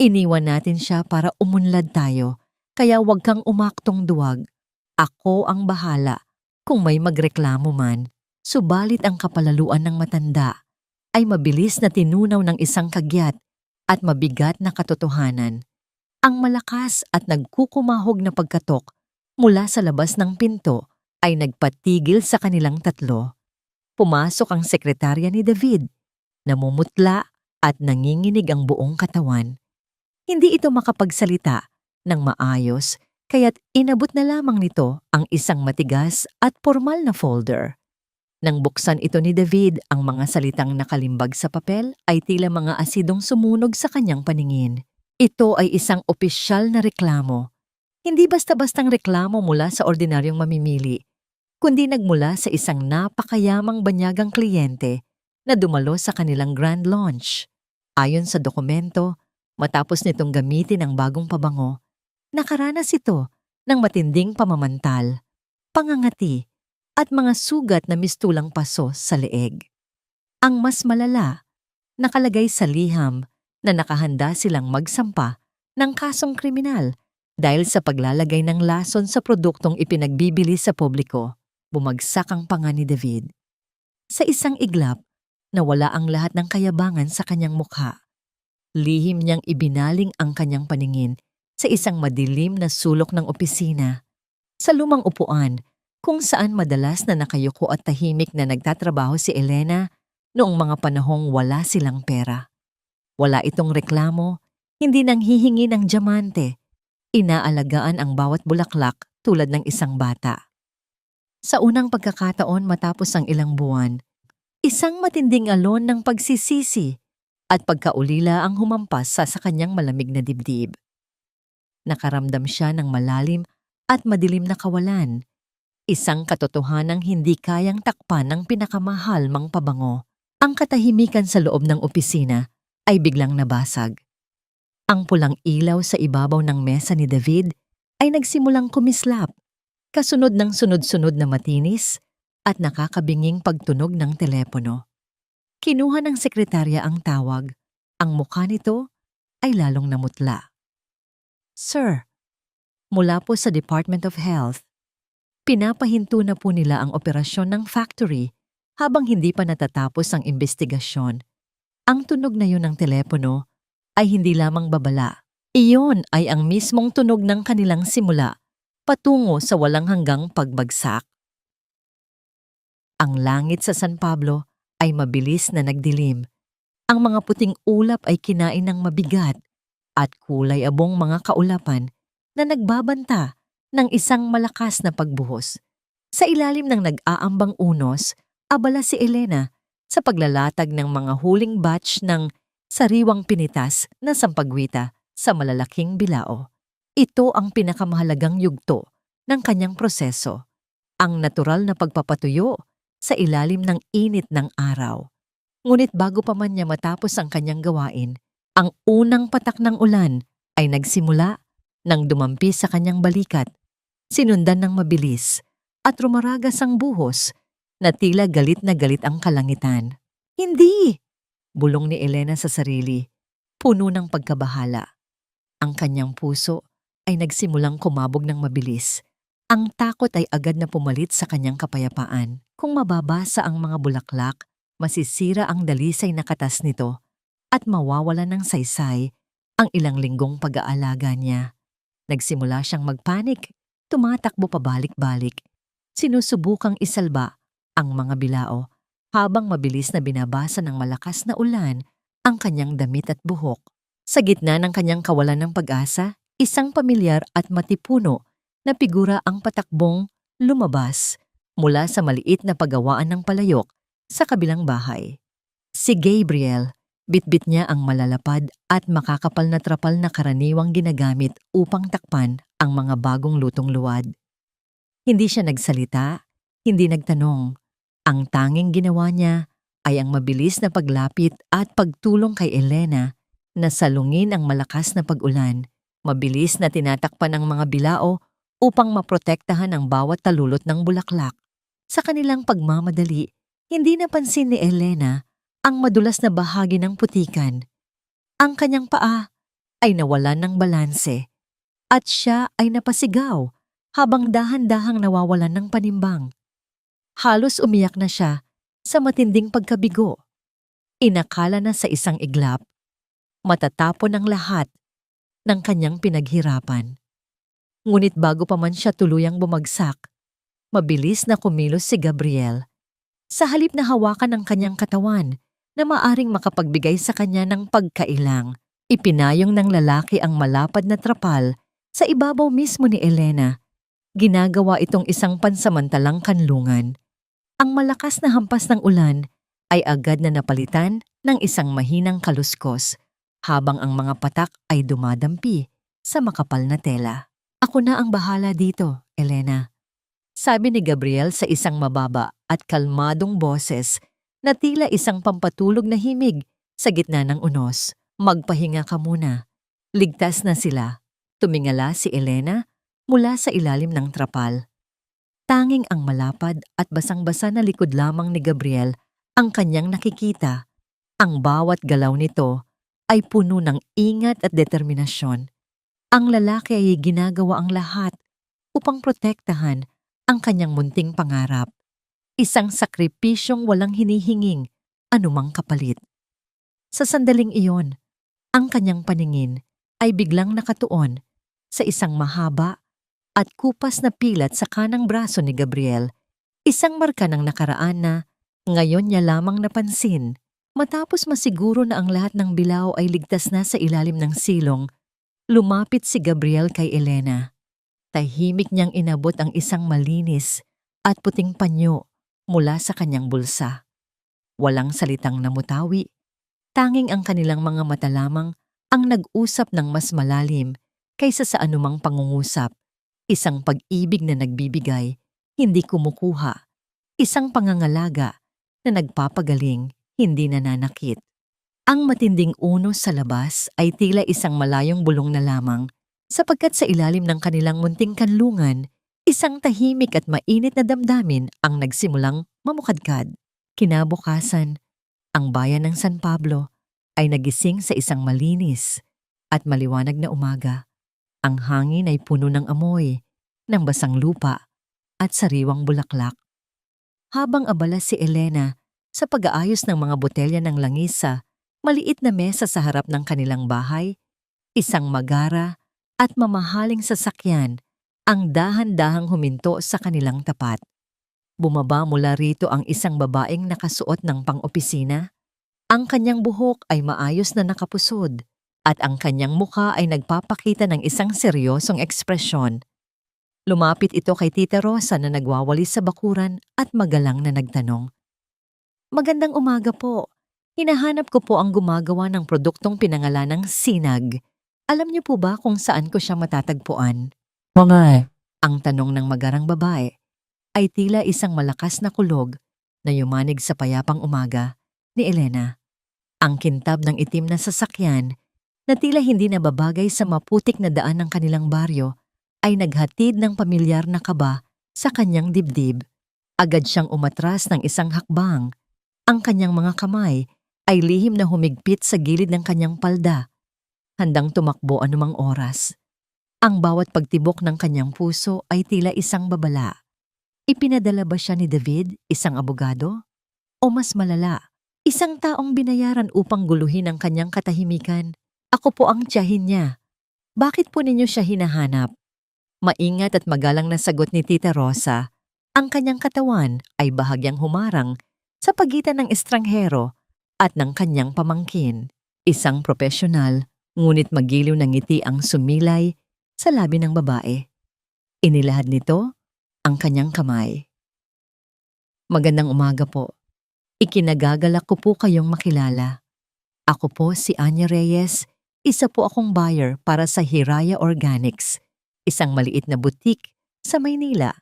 Iniwan natin siya para umunlad tayo, kaya huwag kang umaktong duwag. Ako ang bahala kung may magreklamo man. Subalit ang kapalaluan ng matanda ay mabilis na tinunaw ng isang kagyat at mabigat na katotohanan. Ang malakas at nagkukumahog na pagkatok mula sa labas ng pinto ay nagpatigil sa kanilang tatlo. Pumasok ang sekretarya ni David, namumutla at nanginginig ang buong katawan. Hindi ito makapagsalita ng maayos, kaya't inabot na lamang nito ang isang matigas at formal na folder. Nang buksan ito ni David, ang mga salitang nakalimbag sa papel ay tila mga asidong sumunog sa kanyang paningin. Ito ay isang opisyal na reklamo. Hindi basta-bastang reklamo mula sa ordinaryong mamimili, kundi nagmula sa isang napakayamang banyagang kliyente na dumalo sa kanilang grand launch. Ayon sa dokumento, matapos nitong gamitin ang bagong pabango, nakaranas ito ng matinding pamamantal, pangangati, at mga sugat na mistulang paso sa leeg. Ang mas malala, nakalagay sa liham na nakahanda silang magsampa ng kasong kriminal dahil sa paglalagay ng lason sa produktong ipinagbibili sa publiko. Bumagsak ang panga ni David. Sa isang iglap, nawala ang lahat ng kayabangan sa kanyang mukha. Lihim niyang ibinaling ang kanyang paningin sa isang madilim na sulok ng opisina. Sa lumang upuan, kung saan madalas na nakayuko at tahimik na nagtatrabaho si Elena noong mga panahong wala silang pera. Wala itong reklamo, hindi nang hihingi ng diamante. Inaalagaan ang bawat bulaklak tulad ng isang bata. Sa unang pagkakataon matapos ang ilang buwan, isang matinding alon ng pagsisisi at pagkaulila ang humampas sa kanyang malamig na dibdib. Nakaramdam siya ng malalim at madilim na kawalan, isang katotohanang hindi kayang takpan ng pinakamahal mang pabango. Ang katahimikan sa loob ng opisina ay biglang nabasag. Ang pulang ilaw sa ibabaw ng mesa ni David ay nagsimulang kumislap. Kasunod ng sunod-sunod na matinis at nakakabinging pagtunog ng telepono. Kinuha ng sekretarya ang tawag. Ang mukha nito ay lalong namutla. Sir, mula po sa Department of Health, pinapahinto na po nila ang operasyon ng factory habang hindi pa natatapos ang investigasyon. Ang tunog na yun ng telepono ay hindi lamang babala. Iyon ay ang mismong tunog ng kanilang simula patungo sa walang hanggang pagbagsak. Ang langit sa San Pablo ay mabilis na nagdilim. Ang mga puting ulap ay kinain ng mabigat at kulay abong mga kaulapan na nagbabanta ng isang malakas na pagbuhos. Sa ilalim ng nag-aambang unos, abala si Elena sa paglalatag ng mga huling batch ng sariwang pinitas na sampagwita sa malalaking bilao. Ito ang pinakamahalagang yugto ng kanyang proseso, ang natural na pagpapatuyo sa ilalim ng init ng araw. Ngunit bago pa man niya matapos ang kanyang gawain, ang unang patak ng ulan ay nagsimula nang dumampi sa kanyang balikat, sinundan ng mabilis at rumaragas ang buhos na tila galit na galit ang kalangitan. Hindi! Bulong ni Elena sa sarili, puno ng pagkabahala. Ang kanyang puso ay nagsimulang kumabog ng mabilis. Ang takot ay agad na pumalit sa kanyang kapayapaan. Kung mababasa ang mga bulaklak, masisira ang dalisay na katas nito at mawawala ng saysay ang ilang linggong pag-aalaga niya. Nagsimula siyang magpanik, tumatakbo pabalik-balik. Sinusubukang isalba ang mga bilao habang mabilis na binabasa ng malakas na ulan ang kanyang damit at buhok. Sa gitna ng kanyang kawalan ng pag-asa, isang pamilyar at matipuno na figura ang patakbong lumabas mula sa maliit na paggawaan ng palayok sa kabilang bahay. Si Gabriel, bitbit niya ang malalapad at makakapal na trapal na karaniwang ginagamit upang takpan ang mga bagong lutong luwad. Hindi siya nagsalita, hindi nagtanong. Ang tanging ginawa niya ay ang mabilis na paglapit at pagtulong kay Elena na salungin ang malakas na pag-ulan. Mabilis na tinatakpan ng mga bilao upang maprotektahan ang bawat talulot ng bulaklak. Sa kanilang pagmamadali, hindi napansin ni Elena ang madulas na bahagi ng putikan. Ang kanyang paa ay nawalan ng balanse at siya ay napasigaw habang dahan-dahang nawawalan ng panimbang. Halos umiyak na siya sa matinding pagkabigo. Inakala na sa isang iglap, matatapon ang lahat ng kanyang pinaghirapan. Ngunit bago pa man siya tuluyang bumagsak, mabilis na kumilos si Gabriel. Sa halip na hawakan ang kanyang katawan na maaring makapagbigay sa kanya ng pagkailang, ipinayong ng lalaki ang malapad na trapal sa ibabaw mismo ni Elena. Ginagawa itong isang pansamantalang kanlungan. Ang malakas na hampas ng ulan ay agad na napalitan ng isang mahinang kaluskos habang ang mga patak ay dumadampi sa makapal na tela. Ako na ang bahala dito, Elena. Sabi ni Gabriel sa isang mababa at kalmadong boses na tila isang pampatulog na himig sa gitna ng unos. Magpahinga ka muna. Ligtas na sila. Tumingala si Elena mula sa ilalim ng trapal. Tanging ang malapad at basang-basa na likod lamang ni Gabriel ang kanyang nakikita. Ang bawat galaw nito ay puno ng ingat at determinasyon. Ang lalaki ay ginagawa ang lahat upang protektahan ang kanyang munting pangarap. Isang sakripisyong walang hinihinging anumang kapalit. Sa sandaling iyon, ang kanyang paningin ay biglang nakatuon sa isang mahaba at kupas na pilat sa kanang braso ni Gabriel, isang marka ng nakaraan na ngayon niya lamang napansin. Matapos masiguro na ang lahat ng bilao ay ligtas na sa ilalim ng silong, lumapit si Gabriel kay Elena. Tahimik niyang inabot ang isang malinis at puting panyo mula sa kanyang bulsa. Walang salitang namutawi, tanging ang kanilang mga mata lamang ang nag-usap ng mas malalim kaysa sa anumang pangungusap. Isang pag-ibig na nagbibigay, hindi kumukuha. Isang pangangalaga na nagpapagaling, hindi nananakit. Ang matinding unos sa labas ay tila isang malayong bulong na lamang sapagkat sa ilalim ng kanilang munting kanlungan, Isang tahimik at mainit na damdamin ang nagsimulang mamukadkad. Kinabukasan, ang bayan ng San Pablo ay nagising sa isang malinis at maliwanag na umaga. Ang hangin ay puno ng amoy, ng basang lupa at sariwang bulaklak. Habang abala si Elena sa pag-aayos ng mga botelya ng langis sa maliit na mesa sa harap ng kanilang bahay, isang magara at mamahaling sasakyan ang dahan-dahang huminto sa kanilang tapat. Bumaba mula rito ang isang babaeng nakasuot ng pang-opisina. Ang kanyang buhok ay maayos na nakapusod at ang kanyang mukha ay nagpapakita ng isang seryosong ekspresyon. Lumapit ito kay Tita Rosa na nagwawalis sa bakuran at magalang na nagtanong, "Magandang umaga po. Hinahanap ko po ang gumagawa ng produktong pinangalanang Sinag. Alam niyo po ba kung saan ko siya matatagpuan?" Ang tanong ng magarang babae ay tila isang malakas na kulog na yumanig sa payapang umaga ni Elena. Ang kintab ng itim na sasakyan na tila hindi nababagay sa maputik na daan ng kanilang baryo ay naghatid ng pamilyar na kaba sa kanyang dibdib. Agad siyang umatras ng isang hakbang. Ang kanyang mga kamay ay lihim na humigpit sa gilid ng kanyang palda, handang tumakbo anumang oras. Ang bawat pagtibok ng kanyang puso ay tila isang babala. Ipinadala ba siya ni David, isang abogado? O mas malala, isang taong binayaran upang guluhin ang kanyang katahimikan? Ako po ang tiyahin niya. Bakit po ninyo siya hinahanap? Maingat at magalang na sagot ni Tita Rosa. Ang kanyang katawan ay bahagyang humarang sa pagitan ng estranghero at ng kanyang pamangkin. Isang profesional, ngunit magiliw na ngiti ang sumilay sa labi ng babae. Inilahad nito ang kanyang kamay. "Magandang umaga po. Ikinagagalak ko po kayong makilala. Ako po si Anya Reyes, isa po akong buyer para sa Hiraya Organics, isang maliit na butik sa Maynila.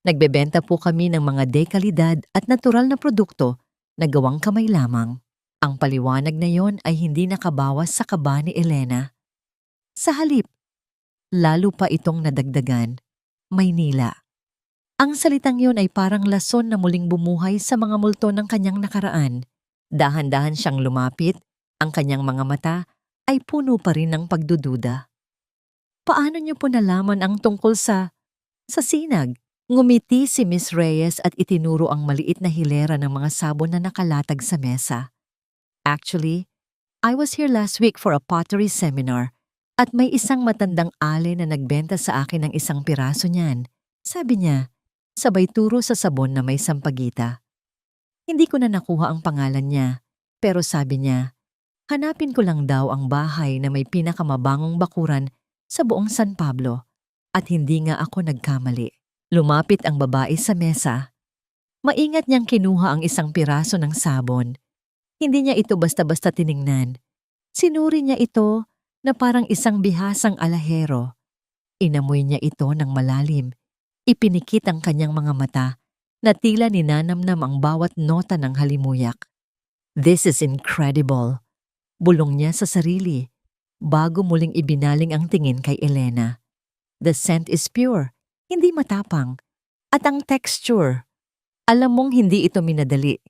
Nagbebenta po kami ng mga dekalidad at natural na produkto na gawang kamay lamang." Ang paliwanag na yon ay hindi nakabawas sa kaba ni Elena. Sa halip, lalo pa itong nadagdagan, Maynila. Ang salitang yon ay parang lason na muling bumuhay sa mga multo ng kanyang nakaraan. Dahan-dahan siyang lumapit, ang kanyang mga mata ay puno pa rin ng pagdududa. "Paano niyo po nalaman ang tungkol sa sinag?" Ngumiti si Miss Reyes at itinuro ang maliit na hilera ng mga sabon na nakalatag sa mesa. "Actually, I was here last week for a pottery seminar at may isang matandang ale na nagbenta sa akin ng isang piraso niyan," sabi niya, sabay turo sa sabon na may sampagita. Hindi ko na nakuha ang pangalan niya, pero sabi niya, hanapin ko lang daw ang bahay na may pinakamabangong bakuran sa buong San Pablo, at hindi nga ako nagkamali. Lumapit ang babae sa mesa. Maingat niyang kinuha ang isang piraso ng sabon. Hindi niya ito basta-basta tiningnan. Sinuri niya ito na parang isang bihasang alahero. Inamoy niya ito ng malalim. Ipinikit ang kanyang mga mata na tila ninanamnam ang bawat nota ng halimuyak. "This is incredible," bulong niya sa sarili, bago muling ibinaling ang tingin kay Elena. "The scent is pure, hindi matapang. At ang texture, alam mong hindi ito minadali.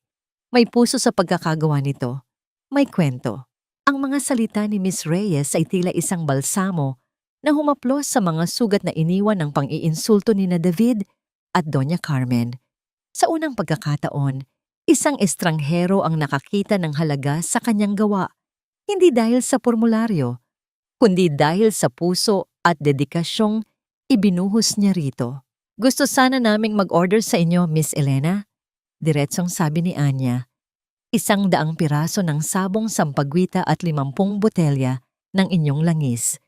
May puso sa pagkakagawa nito. May kwento." Ang mga salita ni Miss Reyes ay tila isang balsamo na humaplos sa mga sugat na iniwan ng pang-iinsulto ni na David at Doña Carmen. Sa unang pagkakataon, isang estranghero ang nakakita ng halaga sa kanyang gawa, hindi dahil sa formularyo, kundi dahil sa puso at dedikasyong ibinuhos niya rito. "Gusto sana naming mag-order sa inyo, Miss Elena," diretsong sabi ni Anya. 100 piraso ng sabong sampagwita at 50 botelya ng inyong langis.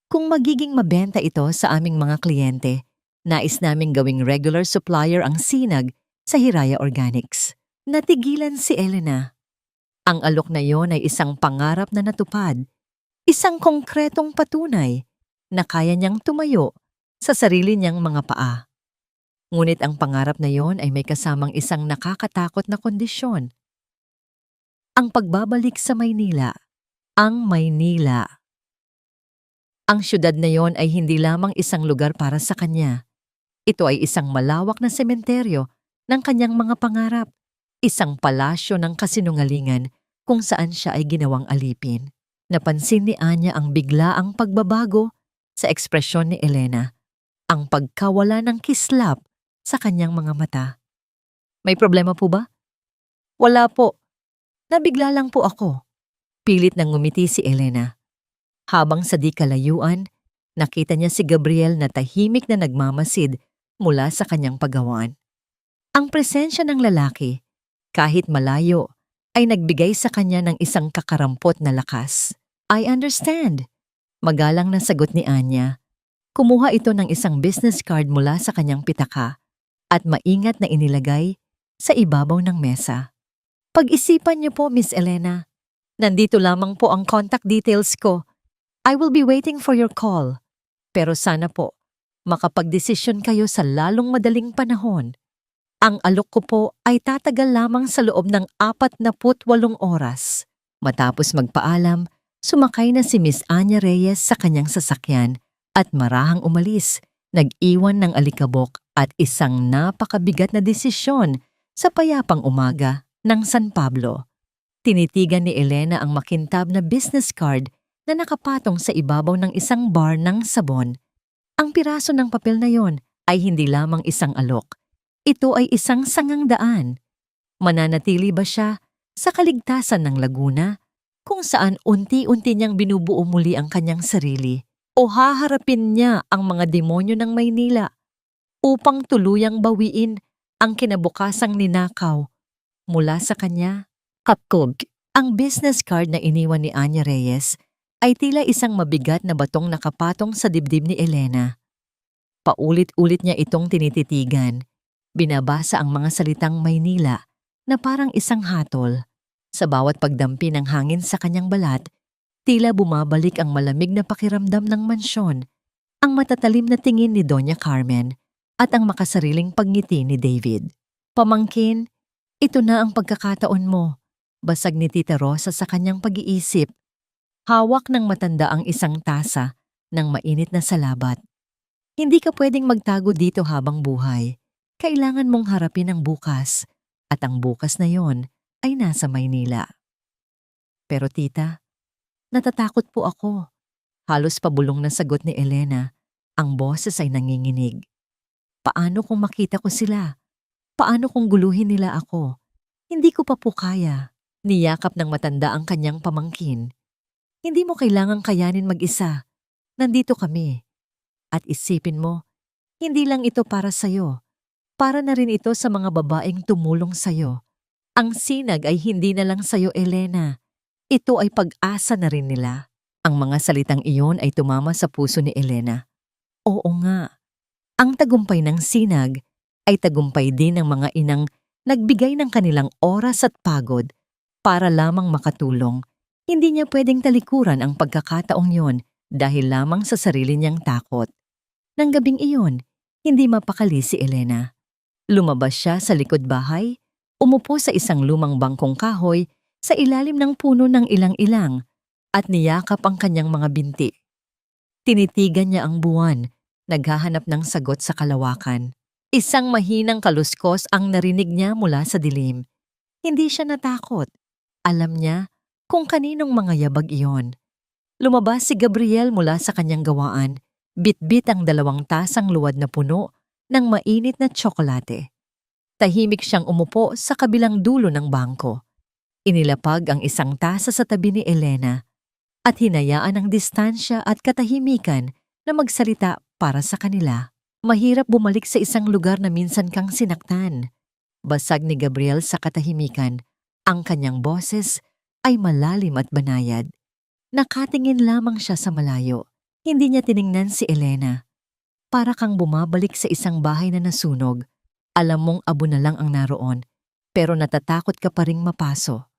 Kung magiging mabenta ito sa aming mga kliyente, nais naming gawing regular supplier ang Sinag sa Hiraya Organics. Natigilan si Elena. Ang alok na yon ay isang pangarap na natupad, isang konkretong patunay na kaya niyang tumayo sa sarili niyang mga paa. Ngunit ang pangarap na yon ay may kasamang isang nakakatakot na kondisyon. Ang pagbabalik sa Maynila. Ang Maynila. Ang syudad na yon ay hindi lamang isang lugar para sa kanya. Ito ay isang malawak na sementeryo ng kanyang mga pangarap, isang palasyo ng kasinungalingan kung saan siya ay ginawang alipin. Napansin ni Anya ang biglaang pagbabago sa ekspresyon ni Elena, ang pagkawala ng kislap sa kanyang mga mata. May problema po ba? Wala po. Nabigla lang po ako. Pilit nang ngumiti si Elena. Habang sa di kalayuan, nakita niya si Gabriel na tahimik na nagmamasid mula sa kanyang pagawaan. Ang presensya ng lalaki, kahit malayo, ay nagbigay sa kanya ng isang kakarampot na lakas. I understand. Magalang na sagot ni Anya. Kumuha ito ng isang business card mula sa kanyang pitaka at maingat na inilagay sa ibabaw ng mesa. Pag-isipan niyo po, Miss Elena. Nandito lamang po ang contact details ko. I will be waiting for your call. Pero sana po, makapagdesisyon kayo sa lalong madaling panahon. Ang alok ko po ay tatagal lamang sa loob ng 48 oras. Matapos magpaalam, sumakay na si Miss Anya Reyes sa kanyang sasakyan at marahang umalis, nag-iwan ng alikabok at isang napakabigat na desisyon sa payapang umaga ng San Pablo. Tinitigan ni Elena ang makintab na business card na nakapatong sa ibabaw ng isang bar ng sabon. Ang piraso ng papel na yon ay hindi lamang isang alok. Ito ay isang sangang daan. Mananatili ba siya sa kaligtasan ng Laguna, kung saan unti-unti niyang binubuo muli ang kanyang sarili, o haharapin niya ang mga demonyo ng Maynila upang tuluyang bawiin ang kinabukasang ninakaw mula sa kanya? Kapkog, ang business card na iniwan ni Anya Reyes ay tila isang mabigat na batong nakapatong sa dibdib ni Elena. Paulit-ulit niya itong tinititigan. Binabasa ang mga salitang Maynila na parang isang hatol. Sa bawat pagdampi ng hangin sa kanyang balat, tila bumabalik ang malamig na pakiramdam ng mansyon, ang matatalim na tingin ni Doña Carmen at ang makasariling pagngiti ni David. Pamangkin, ito na ang pagkakataon mo, basag ni Tita Rosa sa kanyang pag-iisip. Hawak ng matanda ang isang tasa ng mainit na salabat. Hindi ka pwedeng magtago dito habang buhay. Kailangan mong harapin ang bukas, at ang bukas na yon ay nasa Maynila. Pero tita, natatakot po ako. Halos pabulong na sagot ni Elena. Ang boses ay nanginginig. Paano kung makita ko sila? Paano kung guluhin nila ako? Hindi ko pa po kaya. Niyakap ng matanda ang kanyang pamangkin. Hindi mo kailangang kayanin mag-isa. Nandito kami. At isipin mo, hindi lang ito para sa'yo. Para na rin ito sa mga babaeng tumulong sa'yo. Ang sinag ay hindi na lang sa'yo, Elena. Ito ay pag-asa na rin nila. Ang mga salitang iyon ay tumama sa puso ni Elena. Oo nga. Ang tagumpay ng sinag ay tagumpay din ng mga inang nagbigay ng kanilang oras at pagod para lamang makatulong. Hindi niya pwedeng talikuran ang pagkakataong yon dahil lamang sa sarili niyang takot. Nang gabing iyon, hindi mapakali si Elena. Lumabas siya sa likod bahay, umupo sa isang lumang bangkong kahoy sa ilalim ng puno ng ilang-ilang at niyakap ang kanyang mga binti. Tinitigan niya ang buwan, naghahanap ng sagot sa kalawakan. Isang mahinang kaluskos ang narinig niya mula sa dilim. Hindi siya natakot. Alam niya kung kaninong mga yabag iyon. Lumabas si Gabriel mula sa kanyang gawaan, bitbit ang 2 tasang luwad na puno ng mainit na tsokolate. Tahimik siyang umupo sa kabilang dulo ng bangko. Inilapag ang isang tasa sa tabi ni Elena at hinayaan ang distansya at katahimikan na magsalita para sa kanila. Mahirap bumalik sa isang lugar na minsan kang sinaktan. Basag ni Gabriel sa katahimikan. Ang kanyang boses ay malalim at banayad. Nakatingin lamang siya sa malayo. Hindi niya tiningnan si Elena. Para kang bumabalik sa isang bahay na nasunog. Alam mong abo na lang ang naroon, pero natatakot ka pa ring mapaso.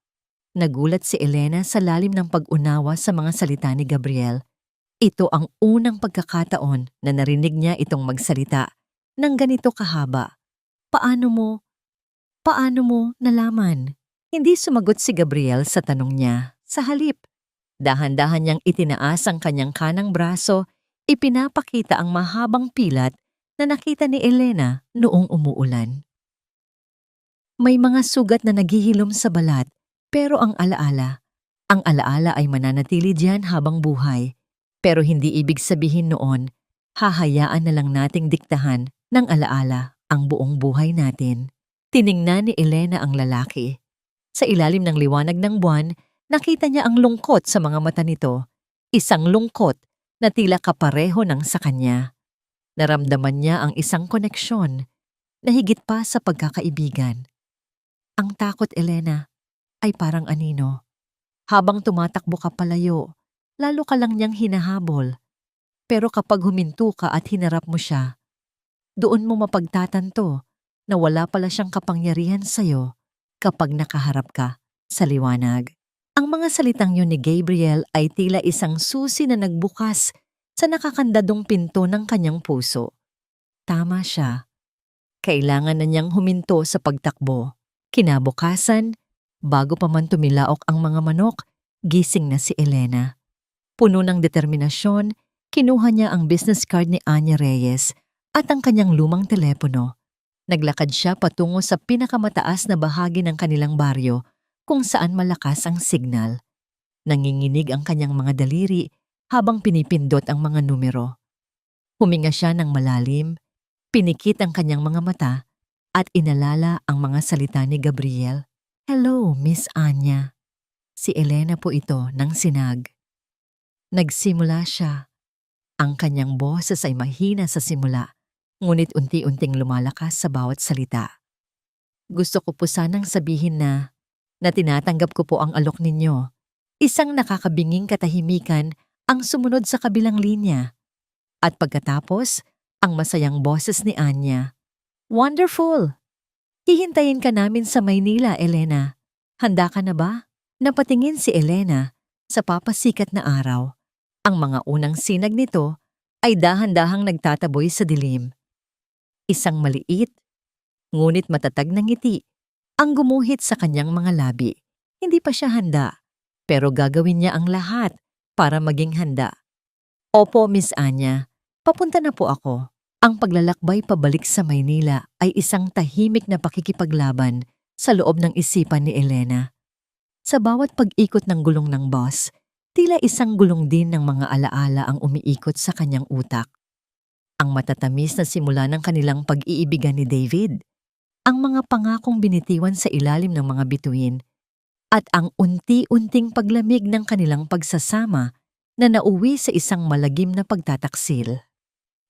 Nagulat si Elena sa lalim ng pag-unawa sa mga salita ni Gabriel. Ito ang unang pagkakataon na narinig niya itong magsalita ng ganito kahaba. Paano mo nalaman? Hindi sumagot si Gabriel sa tanong niya. Sa halip, dahan-dahan niyang itinaas ang kanyang kanang braso, ipinapakita ang mahabang pilat na nakita ni Elena noong umuulan. May mga sugat na naghihilom sa balat, pero ang alaala ay mananatili diyan habang buhay. Pero hindi ibig sabihin noon, hahayaan na lang nating diktahan ng alaala ang buong buhay natin. Tiningnan ni Elena ang lalaki. Sa ilalim ng liwanag ng buwan, nakita niya ang lungkot sa mga mata nito. Isang lungkot na tila kapareho ng sa kanya. Naramdaman niya ang isang koneksyon na higit pa sa pagkakaibigan. Ang takot, Elena, ay parang anino. Habang tumatakbo ka palayo, lalo ka lang niyang hinahabol. Pero kapag huminto ka at hinarap mo siya, doon mo mapagtatanto na wala pala siyang kapangyarihan sa'yo kapag nakaharap ka sa liwanag. Ang mga salitang yun ni Gabriel ay tila isang susi na nagbukas sa nakakandadong pinto ng kanyang puso. Tama siya. Kailangan na niyang huminto sa pagtakbo. Kinabukasan, bago pa man tumilaok ang mga manok, gising na si Elena. Puno ng determinasyon, kinuha niya ang business card ni Anya Reyes at ang kanyang lumang telepono. Naglakad siya patungo sa pinakamataas na bahagi ng kanilang baryo kung saan malakas ang signal. Nanginginig ang kanyang mga daliri habang pinipindot ang mga numero. Huminga siya ng malalim, pinikit ang kanyang mga mata at inalala ang mga salita ni Gabriel. "Hello, Miss Anya." Si Elena po ito ng sinag. Nagsimula siya. Ang kanyang boses ay mahina sa simula, ngunit unti-unting lumalakas sa bawat salita. "Gusto ko po sanang sabihin na tinatanggap ko po ang alok ninyo." Isang nakakabinging katahimikan ang sumunod sa kabilang linya. At pagkatapos, ang masayang boses ni Anya. "Wonderful! Hihintayin ka namin sa Maynila, Elena. Handa ka na ba?" Napatingin si Elena sa papasikat na araw. Ang mga unang sinag nito ay dahan-dahang nagtataboy sa dilim. Isang maliit, ngunit matatag na ngiti ang gumuhit sa kanyang mga labi. Hindi pa siya handa, pero gagawin niya ang lahat para maging handa. "Opo, Miss Anya, papunta na po ako." Ang paglalakbay pabalik sa Maynila ay isang tahimik na pakikipaglaban sa loob ng isipan ni Elena. Sa bawat pag-ikot ng gulong ng bus, tila isang gulong din ng mga alaala ang umiikot sa kanyang utak. Ang matatamis na simula ng kanilang pag-iibigan ni David, ang mga pangakong binitiwan sa ilalim ng mga bituin, at ang unti-unting paglamig ng kanilang pagsasama na nauwi sa isang malagim na pagtataksil.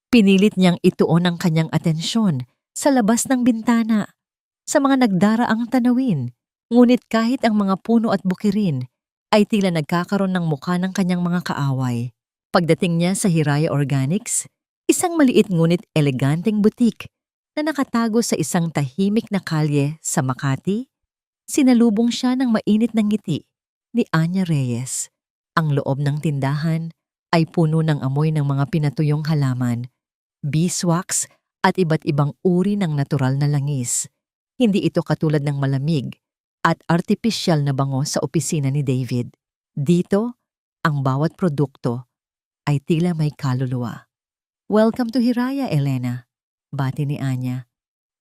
Pinilit niyang ituon ang kanyang atensyon sa labas ng bintana, sa mga nagdaraang tanawin, ngunit kahit ang mga puno at bukirin ay tila nagkakaroon ng mukha ng kanyang mga kaaway. Pagdating niya sa Hiraya Organics, isang maliit ngunit eleganteng butik na nakatago sa isang tahimik na kalye sa Makati, sinalubong siya ng mainit na ngiti ni Anya Reyes. Ang loob ng tindahan ay puno ng amoy ng mga pinatuyong halaman, beeswax at iba't ibang uri ng natural na langis. Hindi ito katulad ng malamig at artipisyal na bango sa opisina ni David. Dito, ang bawat produkto ay tila may kaluluwa. "Welcome to Hiraya, Elena," bati ni Anya.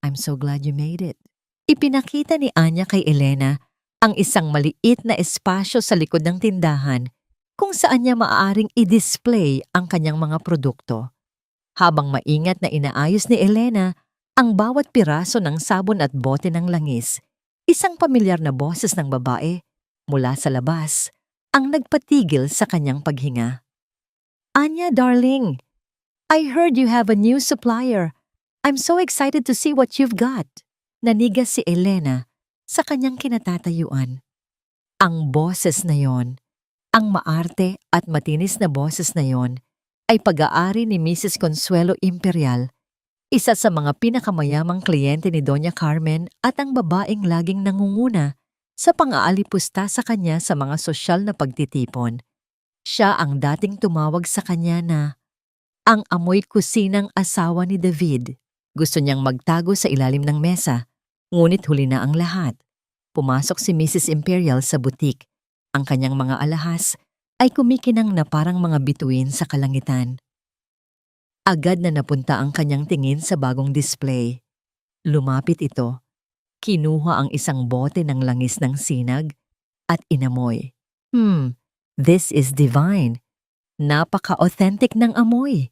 "I'm so glad you made it." Ipinakita ni Anya kay Elena ang isang maliit na espasyo sa likod ng tindahan kung saan niya maaaring i-display ang kanyang mga produkto. Habang maingat na inaayos ni Elena ang bawat piraso ng sabon at bote ng langis, isang pamilyar na boses ng babae mula sa labas ang nagpatigil sa kanyang paghinga. "Anya, darling, I heard you have a new supplier. I'm so excited to see what you've got." Nanigas si Elena sa kanyang kinatatayuan. Ang boses na yon, ang maarte at matinis na boses na yon, ay pag-aari ni Mrs. Consuelo Imperial, isa sa mga pinakamayamang kliyente ni Doña Carmen at ang babaeng laging nangunguna sa pang-aalipusta sa kanya sa mga sosyal na pagtitipon. Siya ang dating tumawag sa kanya na ang amoy kusinang asawa ni David. Gusto niyang magtago sa ilalim ng mesa, ngunit huli na ang lahat. Pumasok si Mrs. Imperial sa butik. Ang kanyang mga alahas ay kumikinang na parang mga bituin sa kalangitan. Agad na napunta ang kanyang tingin sa bagong display. Lumapit ito, kinuha ang isang bote ng langis ng sinag at inamoy. This is divine. Napaka-authentic ng amoy.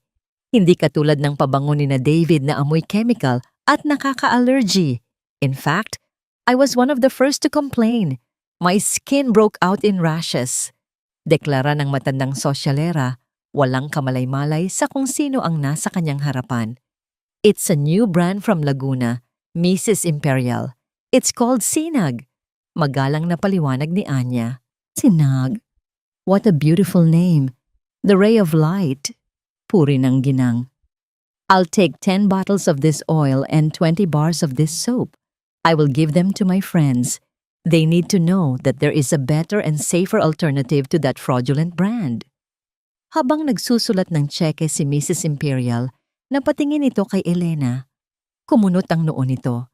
Hindi katulad ng pabango ni na David na amoy chemical at nakaka-allergy. In fact, I was one of the first to complain. My skin broke out in rashes. Deklara ng matandang sosyalera, walang kamalay-malay sa kung sino ang nasa kanyang harapan. It's a new brand from Laguna, Mrs. Imperial. It's called Sinag. Magalang na paliwanag ni Anya. Sinag? What a beautiful name. The ray of light. Puri ng ginang. I'll take 10 bottles of this oil and 20 bars of this soap. I will give them to my friends. They need to know that there is a better and safer alternative to that fraudulent brand. Habang nagsusulat ng tseke si Mrs. Imperial, napatingin ito kay Elena. Kumunot ang noo nito.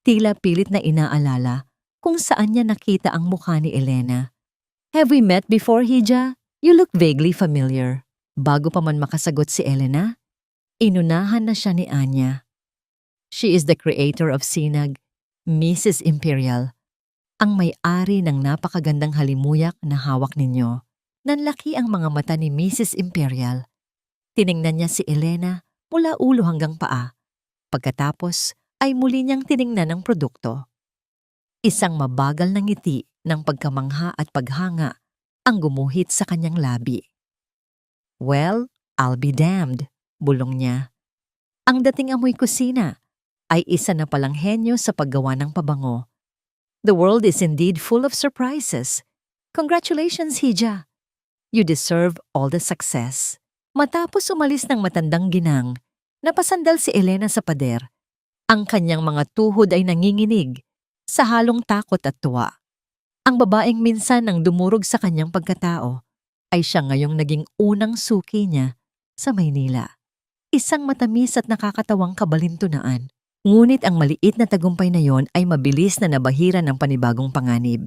Tila pilit na inaalala kung saan niya nakita ang mukha ni Elena. Have we met before, Hija? You look vaguely familiar. Bago pa man makasagot si Elena, inunahan na siya ni Anya. She is the creator of Sinag, Mrs. Imperial. Ang may-ari ng napakagandang halimuyak na hawak ninyo. Nanlaki ang mga mata ni Mrs. Imperial. Tiningnan niya si Elena mula ulo hanggang paa. Pagkatapos ay muli niyang tiningnan ang produkto. Isang mabagal na ngiti ng pagkamangha at paghanga ang gumuhit sa kanyang labi. Well, I'll be damned, bulong niya. Ang dating amoy kusina ay isa na palang henyo sa paggawa ng pabango. The world is indeed full of surprises. Congratulations, Hija. You deserve all the success. Matapos umalis ng matandang ginang, napasandal si Elena sa pader. Ang kanyang mga tuhod ay nanginginig sa halong takot at tuwa. Ang babaeng minsan nang dumurog sa kanyang pagkatao ay siya ngayong naging unang suki niya sa Maynila. Isang matamis at nakakatawang kabalintunaan. Ngunit ang maliit na tagumpay na yon ay mabilis na nabahira ng panibagong panganib.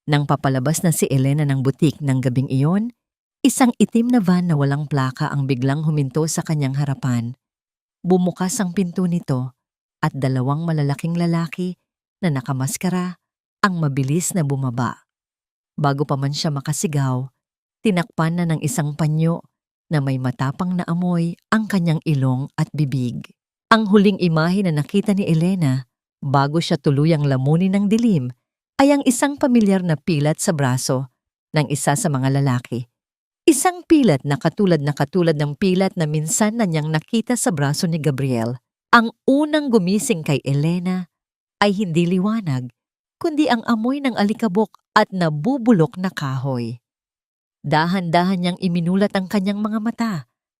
Nang papalabas na si Elena ng butik ng gabing iyon, isang itim na van na walang plaka ang biglang huminto sa kanyang harapan. Bumukas ang pinto nito at dalawang malalaking lalaki na nakamaskara ang mabilis na bumaba. Bago pa man siya makasigaw, tinakpan na ng isang panyo na may matapang na amoy ang kanyang ilong at bibig. Ang huling imahe na nakita ni Elena bago siya tuluyang lamunin ng dilim ay ang isang pamilyar na pilat sa braso ng isa sa mga lalaki. Isang pilat na katulad ng pilat na minsan na niyang nakita sa braso ni Gabriel. Ang unang gumising kay Elena ay hindi liwanag, kundi ang amoy ng alikabok at nabubulok na kahoy. Dahan-dahan niyang iminulat ang kanyang mga mata.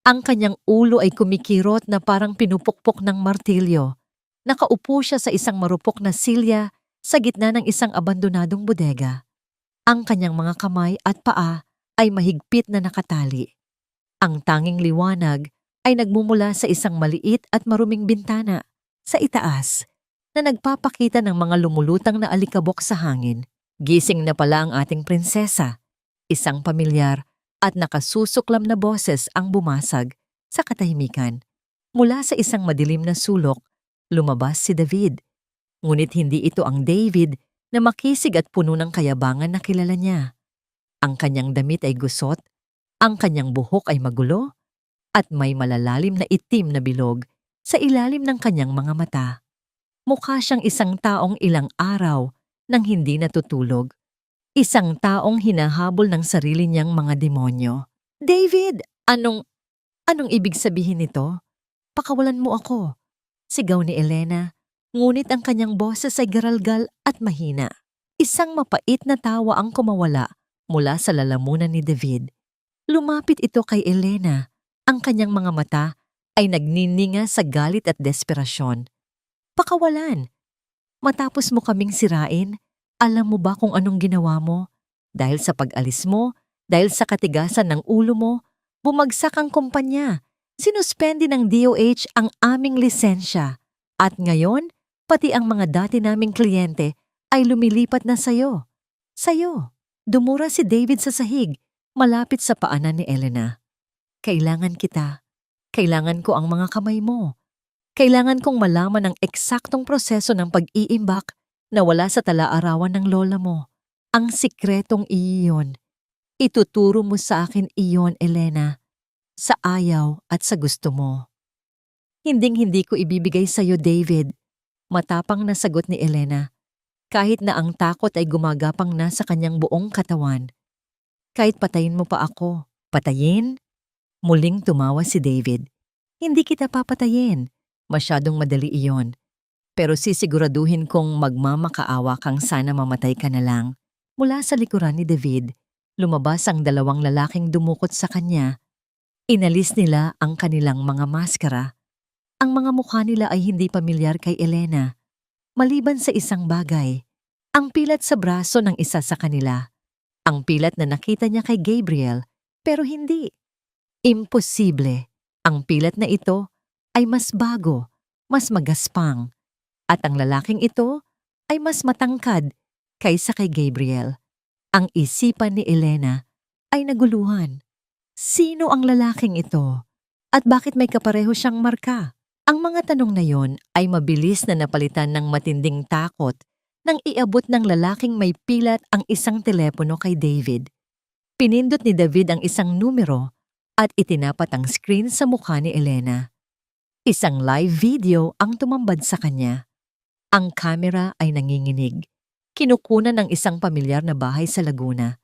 Ang kanyang ulo ay kumikirot na parang pinupukpok ng martilyo. Nakaupo siya sa isang marupok na silya sa gitna ng isang abandonadong bodega. Ang kanyang mga kamay at paa ay mahigpit na nakatali. Ang tanging liwanag ay nagmumula sa isang maliit at maruming bintana sa itaas na nagpapakita ng mga lumulutang na alikabok sa hangin. Gising na pala ang ating prinsesa. Isang pamilyar at nakasusuklam na boses ang bumasag sa katahimikan. Mula sa isang madilim na sulok, lumabas si David. Ngunit hindi ito ang David na makisig at puno ng kayabangan na kilala niya. Ang kanyang damit ay gusot, ang kanyang buhok ay magulo, at may malalalim na itim na bilog sa ilalim ng kanyang mga mata. Mukha siyang isang taong ilang araw nang hindi natutulog. Isang taong hinahabol ng sarili niyang mga demonyo. David, anong ibig sabihin nito? Pakawalan mo ako. Sigaw ni Elena, ngunit ang kanyang boses ay garalgal at mahina. Isang mapait na tawa ang kumawala mula sa lalamunan ni David. Lumapit ito kay Elena. Ang kanyang mga mata ay nagnininga sa galit at desperasyon. Pakawalan. Matapos mo kaming sirain, alam mo ba kung anong ginawa mo? Dahil sa pag-alis mo, dahil sa katigasan ng ulo mo, bumagsak ang kumpanya. Sinuspende ng DOH ang aming lisensya. At ngayon, pati ang mga dati naming kliyente ay lumilipat na sayo. Sayo. Dumura si David sa sahig, malapit sa paanan ni Elena. Kailangan kita. Kailangan ko ang mga kamay mo. Kailangan kong malaman ang eksaktong proseso ng pag-iimbak na wala sa tala-arawan ng lola mo. Ang sikretong iyon. Ituturo mo sa akin iyon, Elena, sa ayaw at sa gusto mo. Hinding-hindi ko ibibigay sa iyo, David. Matapang na sagot ni Elena, kahit na ang takot ay gumagapang na sa kanyang buong katawan. Kahit patayin mo pa ako. Patayin? Muling tumawa si David. Hindi kita papatayin. Masyadong madali iyon. Pero sisiguraduhin kong magmamakaawa kang sana mamatay ka na lang. Mula sa likuran ni David, lumabas ang dalawang lalaking dumukot sa kanya. Inalis nila ang kanilang mga maskara. Ang mga mukha nila ay hindi pamilyar kay Elena. Maliban sa isang bagay, ang pilat sa braso ng isa sa kanila. Ang pilat na nakita niya kay Gabriel, pero hindi. Imposible. Ang pilat na ito ay mas bago, mas magaspang, at ang lalaking ito ay mas matangkad kaysa kay Gabriel. Ang isipan ni Elena ay naguluhan. Sino ang lalaking ito? At bakit may kapareho siyang marka? Ang mga tanong na yon ay mabilis na napalitan ng matinding takot nang iabot ng lalaking may pilat ang isang telepono kay David. Pinindot ni David ang isang numero at itinapat ang screen sa mukha ni Elena. Isang live video ang tumambad sa kanya. Ang kamera ay nanginginig. Kinukunan ng isang pamilyar na bahay sa Laguna.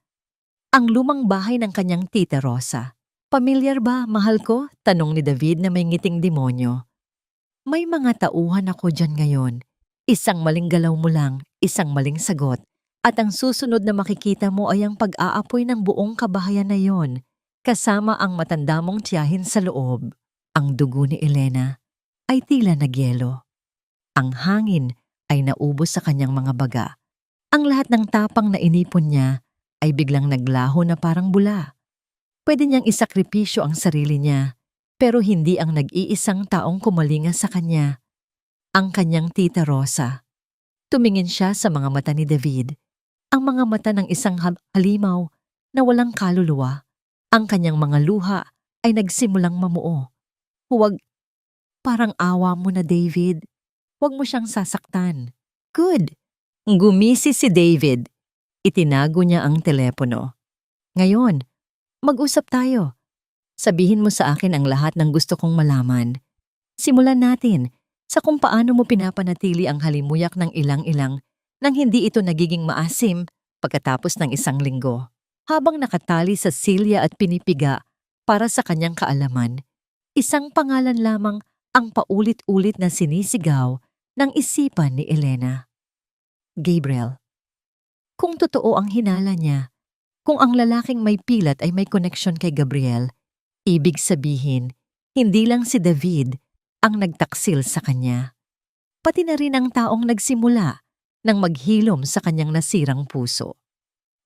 Ang lumang bahay ng kanyang tita Rosa. Pamilyar ba, mahal ko? Tanong ni David na may ngiting demonyo. May mga tauhan ako dyan ngayon. Isang maling galaw mo lang, isang maling sagot. At ang susunod na makikita mo ay ang pag-aapoy ng buong kabahayan na yon, kasama ang matanda mong tiyahin sa loob. Ang dugo ni Elena ay tila nagyelo. Ang hangin ay naubos sa kanyang mga baga. Ang lahat ng tapang na inipon niya ay biglang naglaho na parang bula. Pwede niyang isakripisyo ang sarili niya, pero hindi ang nag-iisang taong kumalinga sa kanya. Ang kanyang tita Rosa. Tumingin siya sa mga mata ni David. Ang mga mata ng isang halimaw na walang kaluluwa. Ang kanyang mga luha ay nagsimulang mamuo. Huwag, parang awa mo na, David. Huwag mo siyang sasaktan. Good. Gumisi si David. Itinago niya ang telepono. Ngayon, mag-usap tayo. Sabihin mo sa akin ang lahat ng gusto kong malaman. Simulan natin sa kung paano mo pinapanatili ang halimuyak ng ilang-ilang nang hindi ito nagiging maasim pagkatapos ng isang linggo. Habang nakatali sa silya at pinipiga para sa kanyang kaalaman, isang pangalan lamang ang paulit-ulit na sinisigaw ng isipan ni Elena. Gabriel. Kung totoo ang hinala niya, kung ang lalaking may pilat ay may koneksyon kay Gabriel, ibig sabihin, hindi lang si David ang nagtaksil sa kanya. Pati na rin ang taong nagsimula nang maghilom sa kanyang nasirang puso.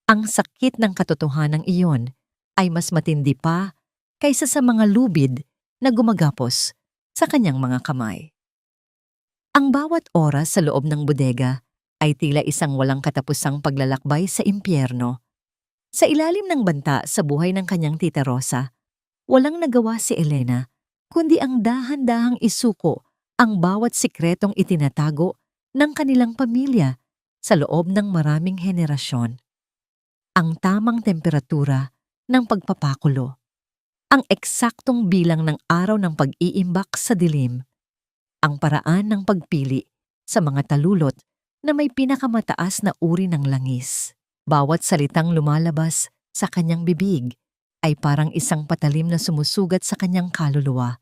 Ang sakit ng katotohanan iyon ay mas matindi pa kaysa sa mga lubid na gumagapos sa kanyang mga kamay. Ang bawat oras sa loob ng bodega ay tila isang walang katapusang paglalakbay sa impyerno. Sa ilalim ng banta sa buhay ng kanyang tita Rosa, walang nagawa si Elena kundi ang dahan-dahang isuko ang bawat sikretong itinatago ng kanilang pamilya sa loob ng maraming henerasyon. Ang tamang temperatura ng pagpapakulo. Ang eksaktong bilang ng araw ng pag-iimbak sa dilim. Ang paraan ng pagpili sa mga talulot na may pinakamataas na uri ng langis. Bawat salitang lumalabas sa kanyang bibig ay parang isang patalim na sumusugat sa kanyang kaluluwa.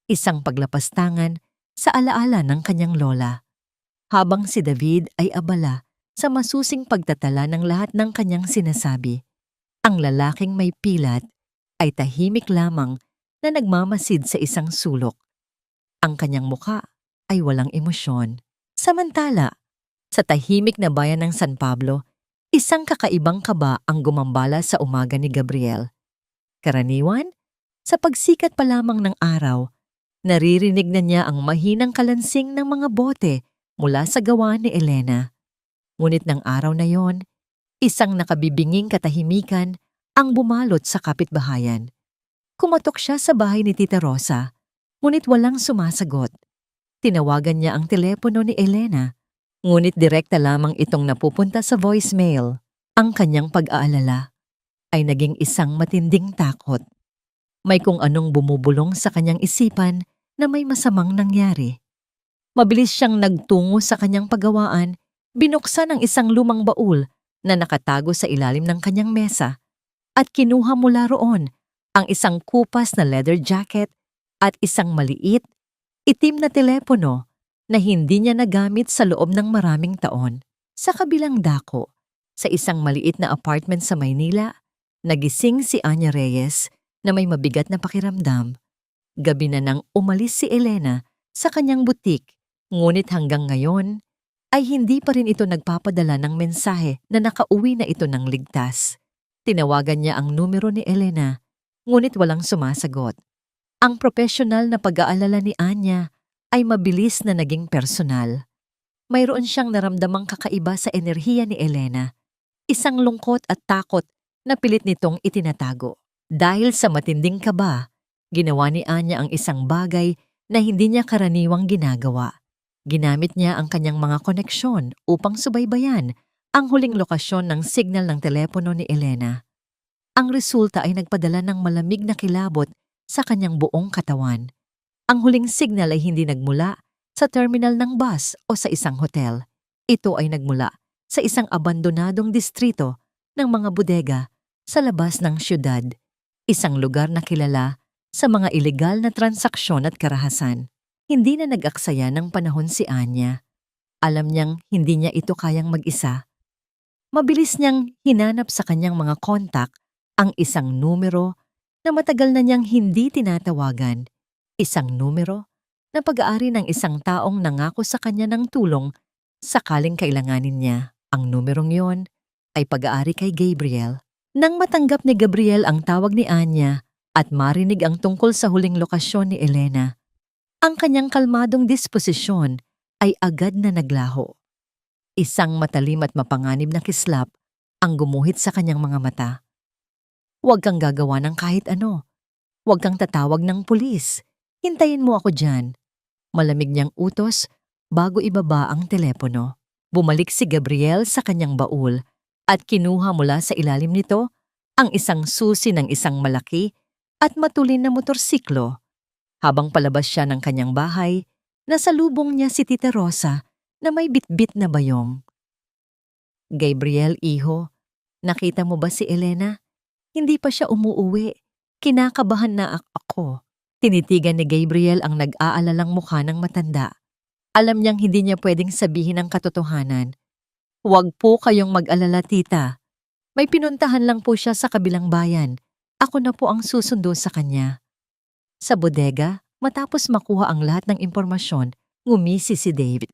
Isang paglapastangan sa alaala ng kanyang lola. Habang si David ay abala sa masusing pagtatala ng lahat ng kanyang sinasabi, ang lalaking may pilat ay tahimik lamang na nagmamasid sa isang sulok. Ang kanyang mukha ay walang emosyon. Samantala, sa tahimik na bayan ng San Pablo, isang kakaibang kaba ang gumambala sa umaga ni Gabriel. Karaniwan, sa pagsikat pa lamang ng araw, naririnig na niya ang mahinang kalansing ng mga bote mula sa gawa ni Elena. Ngunit ng araw na yon, isang nakabibinging katahimikan ang bumalot sa kapitbahayan. Kumatok siya sa bahay ni Tita Rosa ngunit walang sumasagot. Tinawagan niya ang telepono ni Elena, ngunit direkta lamang itong napupunta sa voicemail. Ang kanyang pag-aalala ay naging isang matinding takot. May kung anong bumubulong sa kanyang isipan na may masamang nangyari. Mabilis siyang nagtungo sa kanyang paggawaan, binuksan ang isang lumang baul na nakatago sa ilalim ng kanyang mesa at kinuha mula roon ang isang kupas na leather jacket at isang maliit, itim na telepono na hindi niya nagamit sa loob ng maraming taon. Sa kabilang dako, sa isang maliit na apartment sa Maynila, nagising si Anya Reyes na may mabigat na pakiramdam. Gabi na nang umalis si Elena sa kanyang butik, ngunit hanggang ngayon ay hindi pa rin ito nagpapadala ng mensahe na nakauwi na ito ng ligtas. Tinawagan niya ang numero ni Elena, ngunit walang sumasagot. Ang profesional na pag-aalala ni Anya ay mabilis na naging personal. Mayroon siyang naramdamang kakaiba sa enerhiya ni Elena, isang lungkot at takot na pilit nitong itinatago. Dahil sa matinding kaba, ginawa ni Anya ang isang bagay na hindi niya karaniwang ginagawa. Ginamit niya ang kanyang mga koneksyon upang subaybayan ang huling lokasyon ng signal ng telepono ni Elena. Ang resulta ay nagpadala ng malamig na kilabot sa kanyang buong katawan. Ang huling signal ay hindi nagmula sa terminal ng bus o sa isang hotel. Ito ay nagmula sa isang abandonadong distrito ng mga bodega sa labas ng syudad, isang lugar na kilala sa mga ilegal na transaksyon at karahasan. Hindi na nag-aksaya ng panahon si Anya. Alam niyang hindi niya ito kayang mag-isa. Mabilis niyang hinanap sa kanyang mga kontak ang isang numero na matagal na niyang hindi tinatawagan, isang numero na pag-aari ng isang taong nangako sa kanya ng tulong sakaling kailanganin niya. Ang numerong yon ay pag-aari kay Gabriel. Nang matanggap ni Gabriel ang tawag ni Anya at marinig ang tungkol sa huling lokasyon ni Elena, ang kanyang kalmadong disposisyon ay agad na naglaho. Isang matalim at mapanganib na kislap ang gumuhit sa kanyang mga mata. Huwag kang gagawa ng kahit ano. Huwag kang tatawag ng pulis. Hintayin mo ako dyan. Malamig niyang utos bago ibaba ang telepono. Bumalik si Gabriel sa kanyang baul at kinuha mula sa ilalim nito ang isang susi ng isang malaki at matulin na motorsiklo. Habang palabas siya ng kanyang bahay, nasalubong niya si Tita Rosa na may bitbit na bayong. Gabriel, iho, nakita mo ba si Elena? Hindi pa siya umuuwi. Kinakabahan na ako. Tinitigan ni Gabriel ang nag-aalalang mukha ng matanda. Alam niyang hindi niya pwedeng sabihin ang katotohanan. Huwag po kayong mag-alala, tita. May pinuntahan lang po siya sa kabilang bayan. Ako na po ang susundo sa kanya. Sa bodega, matapos makuha ang lahat ng impormasyon, ngumisi si David.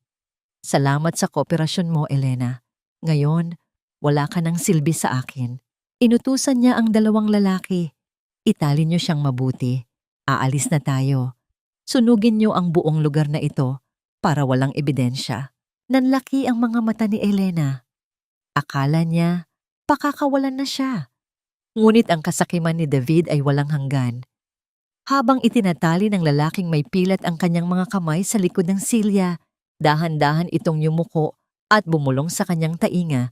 Salamat sa kooperasyon mo, Elena. Ngayon, wala ka ng silbi sa akin. Inutusan niya ang dalawang lalaki. Itali niyo siyang mabuti. Aalis na tayo. Sunugin niyo ang buong lugar na ito para walang ebidensya. Nanlaki ang mga mata ni Elena. Akala niya, pakakawalan na siya. Ngunit ang kasakiman ni David ay walang hanggan. Habang itinatali ng lalaking may pilat ang kanyang mga kamay sa likod ng silya, dahan-dahan itong yumuko at bumulong sa kanyang tainga,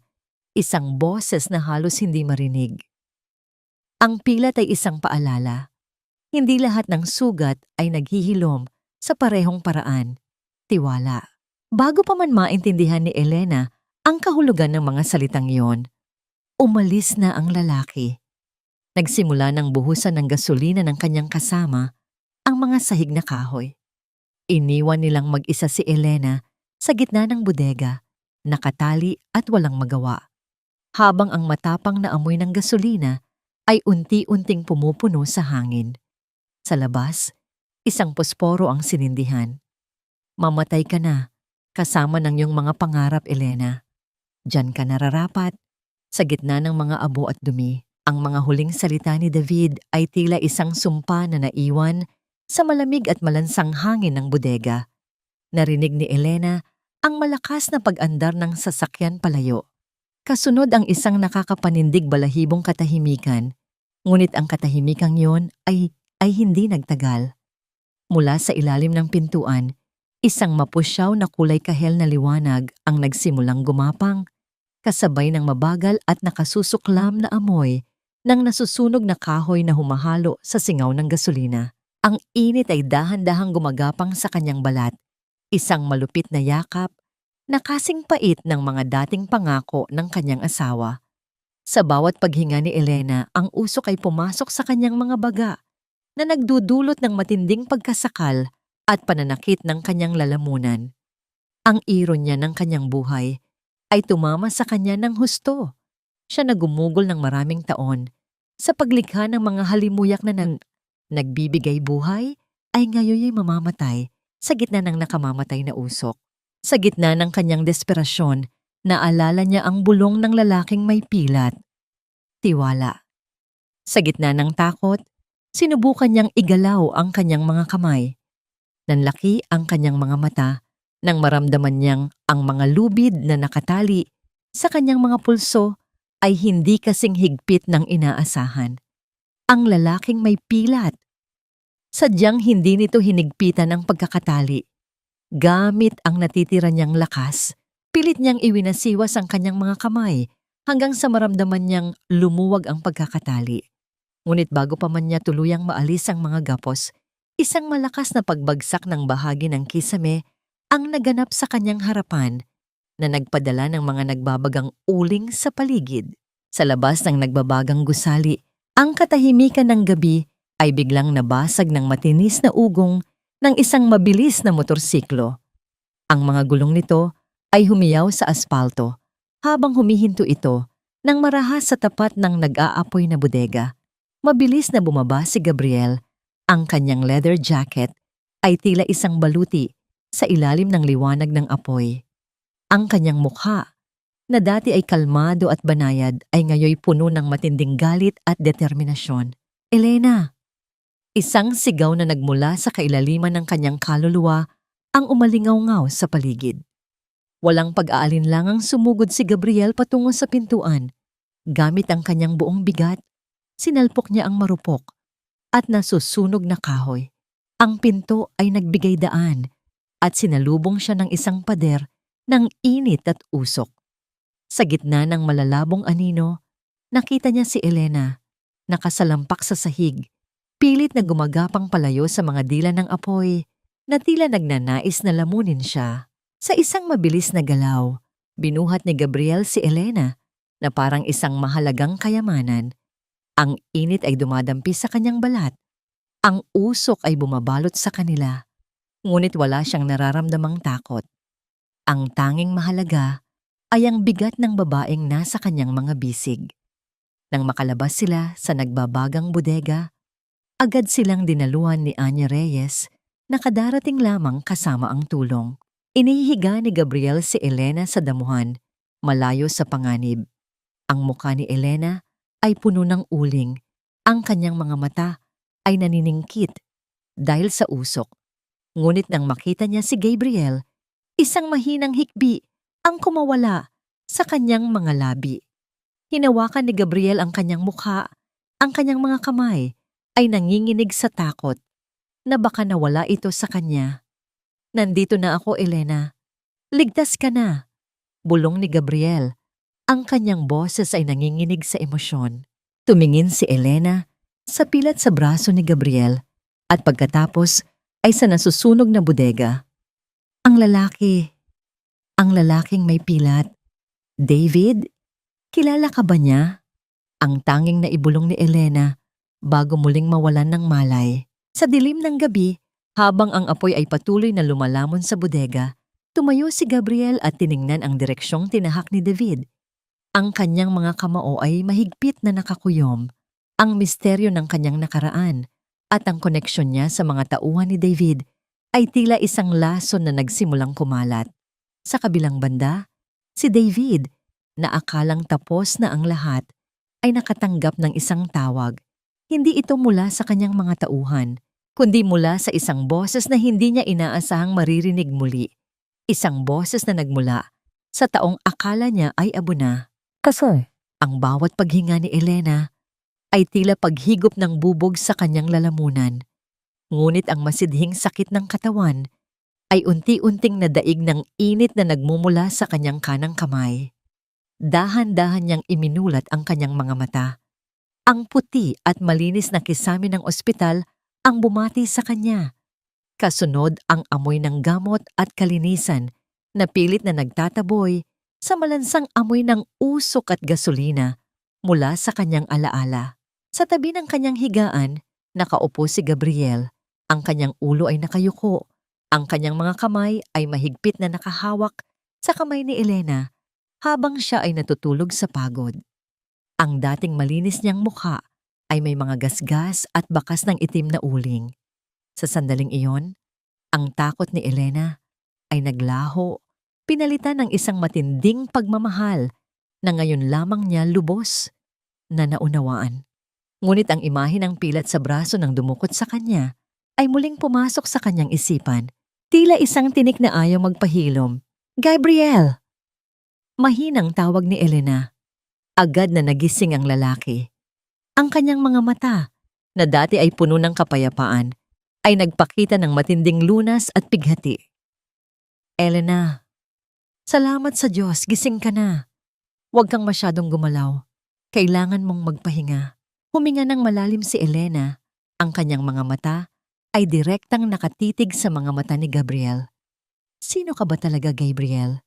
isang boses na halos hindi marinig. Ang pilat ay isang paalala. Hindi lahat ng sugat ay naghihilom sa parehong paraan. Tiwala. Bago pa man maintindihan ni Elena ang kahulugan ng mga salitang iyon, umalis na ang lalaki. Nagsimula ng buhusan ng gasolina ng kanyang kasama ang mga sahig na kahoy. Iniwan nilang mag-isa si Elena sa gitna ng bodega, nakatali at walang magawa. Habang ang matapang na amoy ng gasolina ay unti-unting pumupuno sa hangin. Sa labas, isang posporo ang sinindihan. Mamatay ka na, kasama ng iyong mga pangarap, Elena. Diyan ka nararapat, sa gitna ng mga abo at dumi. Ang mga huling salita ni David ay tila isang sumpa na naiwan sa malamig at malansang hangin ng bodega. Narinig ni Elena ang malakas na pag-andar ng sasakyan palayo. Kasunod ang isang nakakapanindig balahibong katahimikan, ngunit ang katahimikang yon ay hindi nagtagal. Mula sa ilalim ng pintuan, isang mapusyaw na kulay kahel na liwanag ang nagsimulang gumapang, kasabay ng mabagal at nakasusuklam na amoy ng nasusunog na kahoy na humahalo sa singaw ng gasolina. Ang init ay dahan-dahang gumagapang sa kanyang balat, isang malupit na yakap na kasing pait ng mga dating pangako ng kanyang asawa. Sa bawat paghinga ni Elena, ang usok ay pumasok sa kanyang mga baga na nagdudulot ng matinding pagkasakal at pananakit ng kanyang lalamunan. Ang iron niya ng kanyang buhay ay tumama sa kanya ng husto. Siya na gumugol ng maraming taon sa paglikha ng mga halimuyak na nagbibigay buhay ay ngayon ay mamamatay sa gitna ng nakamamatay na usok. Sa gitna ng kanyang desperasyon, naalala niya ang bulong ng lalaking may pilat. Tiwala. Sa gitna ng takot, sinubukan niyang igalaw ang kanyang mga kamay. Nanlaki ang kanyang mga mata nang maramdaman niyang ang mga lubid na nakatali sa kanyang mga pulso ay hindi kasing higpit ng inaasahan. Ang lalaking may pilat. Sadyang hindi nito hinigpitan ang pagkakatali. Gamit ang natitira niyang lakas, pilit niyang iwinasiwas ang kanyang mga kamay hanggang sa maramdaman niyang lumuwag ang pagkakatali. Ngunit bago pa man niya tuluyang maalis ang mga gapos, isang malakas na pagbagsak ng bahagi ng kisame ang naganap sa kanyang harapan na nagpadala ng mga nagbabagang uling sa paligid. Sa labas ng nagbabagang gusali, ang katahimikan ng gabi ay biglang nabasag ng matinis na ugong ng isang mabilis na motorsiklo. Ang mga gulong nito ay humiyaw sa aspalto habang humihinto ito nang marahas sa tapat ng nag-aapoy na bodega. Mabilis na bumaba si Gabriel. Ang kanyang leather jacket ay tila isang baluti sa ilalim ng liwanag ng apoy. Ang kanyang mukha, na dati ay kalmado at banayad, ay ngayoy puno ng matinding galit at determinasyon. Elena! Isang sigaw na nagmula sa kailaliman ng kanyang kaluluwa ang umalingaw-ngaw sa paligid. Walang pag-aalinlangang sumugod si Gabriel patungo sa pintuan. Gamit ang kanyang buong bigat, sinalpok niya ang marupok at nasusunog na kahoy. Ang pinto ay nagbigay daan at sinalubong siya ng isang pader ng init at usok. Sa gitna ng malalabong anino, nakita niya si Elena, nakasalampak sa sahig, pilit na gumagapang palayo sa mga dila ng apoy na tila nagnanais na lamunin siya. Sa isang mabilis na galaw, binuhat ni Gabriel si Elena na parang isang mahalagang kayamanan. Ang init ay dumadampi sa kanyang balat. Ang usok ay bumabalot sa kanila. Ngunit wala siyang nararamdamang takot. Ang tanging mahalaga ay ang bigat ng babaeng nasa kanyang mga bisig. Nang makalabas sila sa nagbabagang bodega, agad silang dinaluhan ni Anya Reyes na kadarating lamang kasama ang tulong. Inihiga ni Gabriel si Elena sa damuhan, malayo sa panganib. Ang mukha ni Elena ay puno ng uling. Ang kanyang mga mata ay naniningkit dahil sa usok. Ngunit nang makita niya si Gabriel, isang mahinang hikbi ang kumawala sa kanyang mga labi. Hinawakan ni Gabriel ang kanyang mukha, ang kanyang mga kamay ay nanginginig sa takot na baka nawala ito sa kanya. Nandito na ako, Elena. Ligtas ka na. Bulong ni Gabriel. Ang kanyang boses ay nanginginig sa emosyon. Tumingin si Elena sa pilat sa braso ni Gabriel at pagkatapos ay sa nasusunog na bodega. Ang lalaking may pilat. David, kilala ka ba niya? Ang tanging naibulong ni Elena bago muling mawalan ng malay. Sa dilim ng gabi, habang ang apoy ay patuloy na lumalamon sa bodega, tumayo si Gabriel at tiningnan ang direksyong tinahak ni David. Ang kanyang mga kamao ay mahigpit na nakakuyom, ang misteryo ng kanyang nakaraan at ang koneksyon niya sa mga tauhan ni David ay tila isang lason na nagsimulang kumalat. Sa kabilang banda, si David, na akalang tapos na ang lahat, ay nakatanggap ng isang tawag. Hindi ito mula sa kanyang mga tauhan, kundi mula sa isang boses na hindi niya inaasahang maririnig muli. Isang boses na nagmula sa taong akala niya ay abo na. Kasi ang bawat paghinga ni Elena ay tila paghigop ng bubog sa kanyang lalamunan. Ngunit ang masidhing sakit ng katawan ay unti-unting nadaig ng init na nagmumula sa kanyang kanang kamay. Dahan-dahan niyang iminulat ang kanyang mga mata. Ang puti at malinis na kisame ng ospital ang bumati sa kanya. Kasunod ang amoy ng gamot at kalinisan na pilit na nagtataboy sa malansang amoy ng usok at gasolina mula sa kanyang alaala. Sa tabi ng kanyang higaan, nakaupo si Gabriel. Ang kanyang ulo ay nakayuko. Ang kanyang mga kamay ay mahigpit na nakahawak sa kamay ni Elena habang siya ay natutulog sa pagod. Ang dating malinis niyang mukha ay may mga gasgas at bakas ng itim na uling. Sa sandaling iyon, ang takot ni Elena ay naglaho, pinalitan ng isang matinding pagmamahal na ngayon lamang niya lubos na naunawaan. Ngunit ang imahe ng pilat sa braso ng dumukot sa kanya ay muling pumasok sa kanyang isipan. Tila isang tinik na ayaw magpahilom. "Gabriel!" Mahinang tawag ni Elena. Agad na nagising ang lalaki. Ang kanyang mga mata, na dati ay puno ng kapayapaan, ay nagpakita ng matinding lunas at pighati. "Elena, salamat sa Diyos, gising ka na. Huwag kang masyadong gumalaw. Kailangan mong magpahinga." Huminga ng malalim si Elena. Ang kanyang mga mata ay direktang nakatitig sa mga mata ni Gabriel. "Sino ka ba talaga, Gabriel?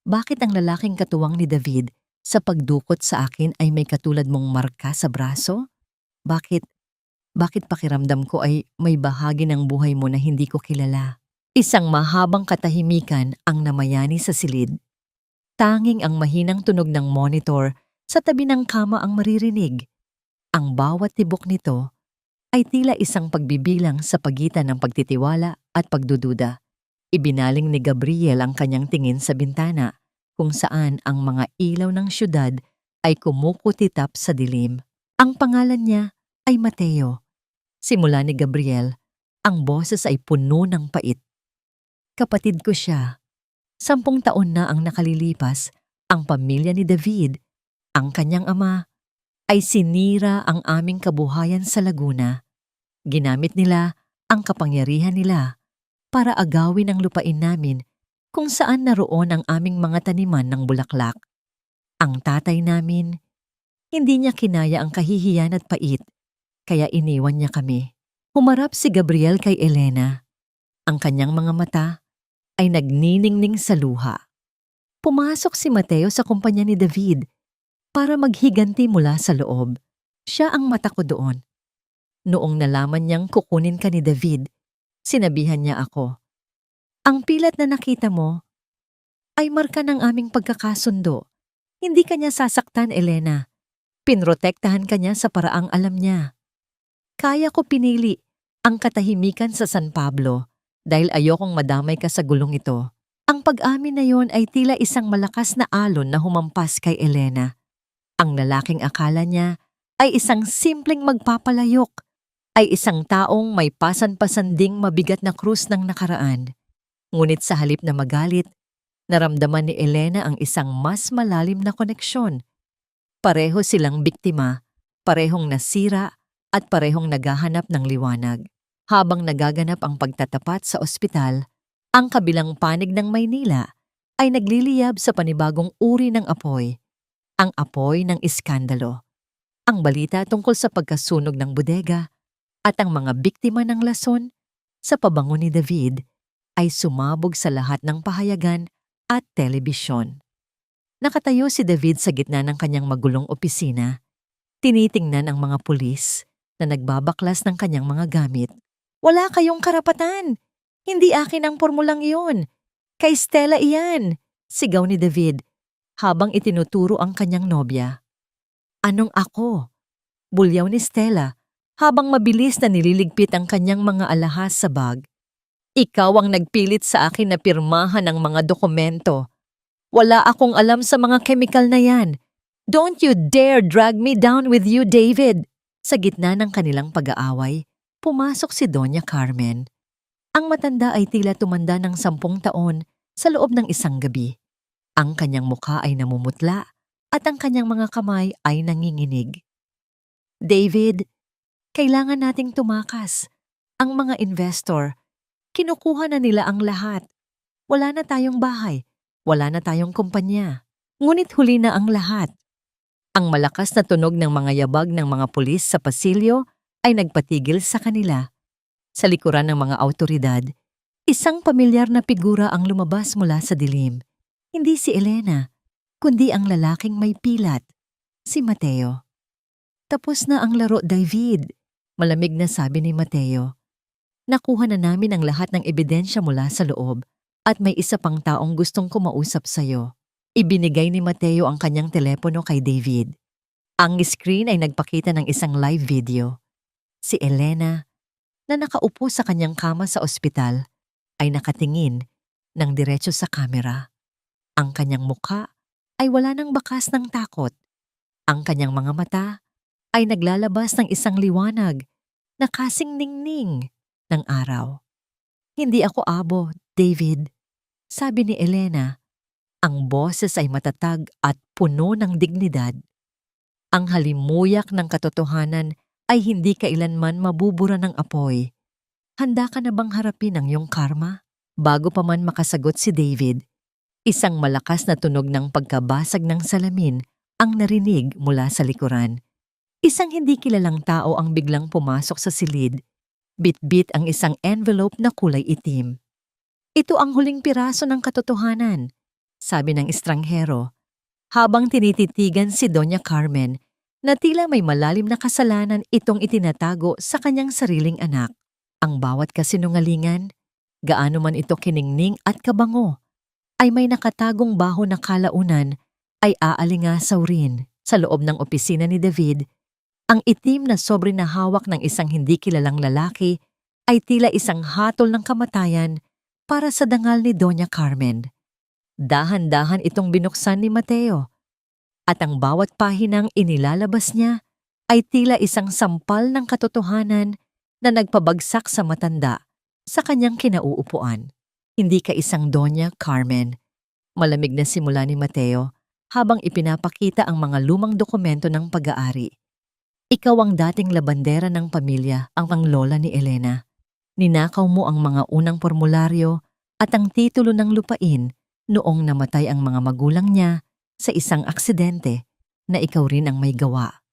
Bakit ang lalaking katuwang ni David sa pagdukot sa akin ay may katulad mong marka sa braso? Bakit pakiramdam ko ay may bahagi ng buhay mo na hindi ko kilala?" Isang mahabang katahimikan ang namayani sa silid. Tanging ang mahinang tunog ng monitor sa tabi ng kama ang maririnig. Ang bawat tibok nito ay tila isang pagbibilang sa pagitan ng pagtitiwala at pagdududa. Ibinaling ni Gabriel ang kanyang tingin sa bintana kung saan ang mga ilaw ng syudad ay kumukutitap sa dilim. Ang pangalan niya ay Mateo. Simula ni Gabriel, ang boses ay puno ng pait. "Kapatid ko siya. 10 taon na ang nakalilipas, ang pamilya ni David, ang kanyang ama, ay sinira ang aming kabuhayan sa Laguna. Ginamit nila ang kapangyarihan nila para agawin ang lupain namin kung saan naroon ang aming mga taniman ng bulaklak. Ang tatay namin, hindi niya kinaya ang kahihiyan at pait, kaya iniwan niya kami." Humarap si Gabriel kay Elena. Ang kanyang mga mata ay nagniningning sa luha. Pumasok si Mateo sa kumpanya ni David para maghiganti mula sa loob. Siya ang mata ko doon. Noong nalaman niyang kukunin ka ni David, sinabihan niya ako, "Ang pilat na nakita mo ay marka ng aming pagkakasundo. Hindi ka niya sasaktan, Elena. Pinrotektahan ka niya sa paraang alam niya. Kaya ko pinili ang katahimikan sa San Pablo dahil ayokong madamay ka sa gulong ito." Ang pag-amin na yon ay tila isang malakas na alon na humampas kay Elena. Ang lalaking akala niya ay isang simpleng magpapalayok, ay isang taong may pasan-pasanding mabigat na krus ng nakaraan. Ngunit sa halip na magalit, naramdaman ni Elena ang isang mas malalim na koneksyon. Pareho silang biktima, parehong nasira at parehong naghahanap ng liwanag. Habang nagaganap ang pagtatapat sa ospital, ang kabilang panig ng Maynila ay nagliliyab sa panibagong uri ng apoy, ang apoy ng iskandalo. Ang balita tungkol sa pagkasunog ng bodega at ang mga biktima ng lason sa pabango ni David ay sumabog sa lahat ng pahayagan at telebisyon. Nakatayo si David sa gitna ng kanyang magulong opisina, tinitingnan ang mga pulis na nagbabaklas ng kanyang mga gamit. "Wala kayong karapatan! Hindi akin ang pormulang iyon! Kay Stella iyan!" sigaw ni David habang itinuturo ang kanyang nobya. "Anong ako?" bulyaw ni Stella habang mabilis na nililigpit ang kanyang mga alahas sa bag. "Ikaw ang nagpilit sa akin na pirmahan ang mga dokumento. Wala akong alam sa mga chemical na yan. Don't you dare drag me down with you, David!" Sa gitna ng kanilang pag-aaway, pumasok si Doña Carmen. Ang matanda ay tila tumanda ng 10 taon sa loob ng isang gabi. Ang kanyang mukha ay namumutla at ang kanyang mga kamay ay nanginginig. "David, kailangan nating tumakas. Ang mga investor, kinukuha na nila ang lahat. Wala na tayong bahay, wala na tayong kumpanya. Ngunit huli na ang lahat. Ang malakas na tunog ng mga yabag ng mga pulis sa pasilyo ay nagpatigil sa kanila. Sa likuran ng mga awtoridad, isang pamilyar na figura ang lumabas mula sa dilim. Hindi si Elena, kundi ang lalaking may pilat, si Mateo. Tapos na ang laro, David. Malamig na sabi ni Mateo. Nakuha na namin ang lahat ng ebidensya mula sa loob at may isa pang taong gustong kumausap sa'yo. Ibinigay ni Mateo ang kanyang telepono kay David. Ang screen ay nagpakita ng isang live video. Si Elena, na nakaupo sa kanyang kama sa ospital, ay nakatingin ng diretso sa kamera. Ang kanyang mukha ay wala ng bakas ng takot. Ang kanyang mga mata ay naglalabas ng isang liwanag na kasing ningning ng araw. Hindi ako abo, David, sabi ni Elena. Ang boses ay matatag at puno ng dignidad. Ang halimuyak ng katotohanan ay hindi kailanman mabubura ng apoy. Handa ka na bang harapin ang iyong karma? Bago pa man makasagot si David, isang malakas na tunog ng pagkabasag ng salamin ang narinig mula sa likuran. Isang hindi kilalang tao ang biglang pumasok sa silid. Bit-bit ang isang envelope na kulay itim. Ito ang huling piraso ng katotohanan, sabi ng estranghero, habang tinititigan si Doña Carmen na tila may malalim na kasalanan itong itinatago sa kanyang sariling anak. Ang bawat kasinungalingan, gaano man ito kiningning at kabango, ay may nakatagong baho na kalaunan ay aalingasaw rin sa loob ng opisina ni David. Ang itim na sobre na hawak ng isang hindi kilalang lalaki ay tila isang hatol ng kamatayan para sa dangal ni Doña Carmen. Dahan-dahan itong binuksan ni Mateo, at ang bawat pahinang inilalabas niya ay tila isang sampal ng katotohanan na nagpabagsak sa matanda sa kanyang kinauupuan. Hindi ka isang Doña Carmen. Malamig na simula ni Mateo habang ipinapakita ang mga lumang dokumento ng pag-aari. Ikaw ang dating labandera ng pamilya, ang lola ni Elena. Ninakaw mo ang mga unang formularyo at ang titulo ng lupain noong namatay ang mga magulang niya sa isang aksidente na ikaw rin ang may gawa.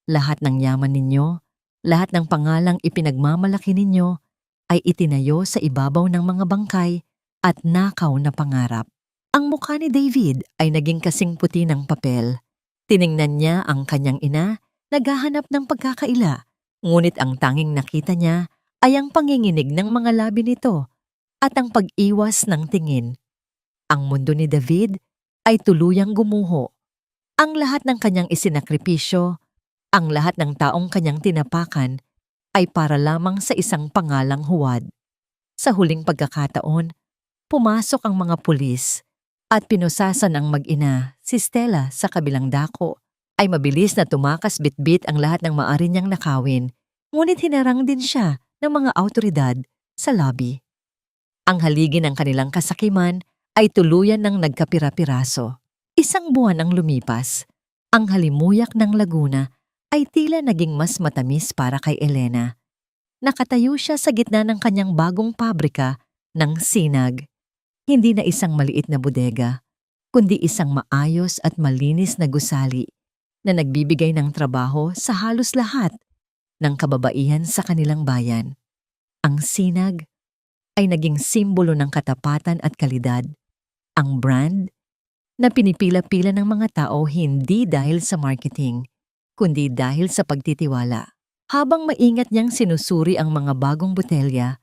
Lahat ng yaman ninyo, lahat ng pangalang ipinagmamalaki ninyo ay itinayo sa ibabaw ng mga bangkay at nakaw na pangarap. Ang mukha ni David ay naging kasing puti ng papel. Tiningnan niya ang kanyang ina, naghahanap ng pagkakaila, ngunit ang tanging nakita niya ay ang panginginig ng mga labi nito at ang pag-iwas ng tingin. Ang mundo ni David ay tuluyang gumuho. Ang lahat ng kanyang isinakripisyo, ang lahat ng taong kanyang tinapakan ay para lamang sa isang pangalang huwad. Sa huling pagkakataon, pumasok ang mga pulis at pinusasan ang mag-ina, si Stella, sa kabilang dako. Ay mabilis na tumakas bitbit ang lahat ng maaari niyang nakawin, ngunit hinarang din siya ng mga awtoridad sa lobby. Ang haligi ng kanilang kasakiman ay tuluyan ng nagkapira-piraso. Isang buwan ang lumipas. Ang halimuyak ng Laguna ay tila naging mas matamis para kay Elena. Nakatayo siya sa gitna ng kanyang bagong pabrika ng sinag. Hindi na isang maliit na bodega, kundi isang maayos at malinis na gusali na nagbibigay ng trabaho sa halos lahat ng kababaihan sa kanilang bayan. Ang sinag ay naging simbolo ng katapatan at kalidad. Ang brand na pinipila-pila ng mga tao hindi dahil sa marketing, kundi dahil sa pagtitiwala. Habang maingat niyang sinusuri ang mga bagong botelya,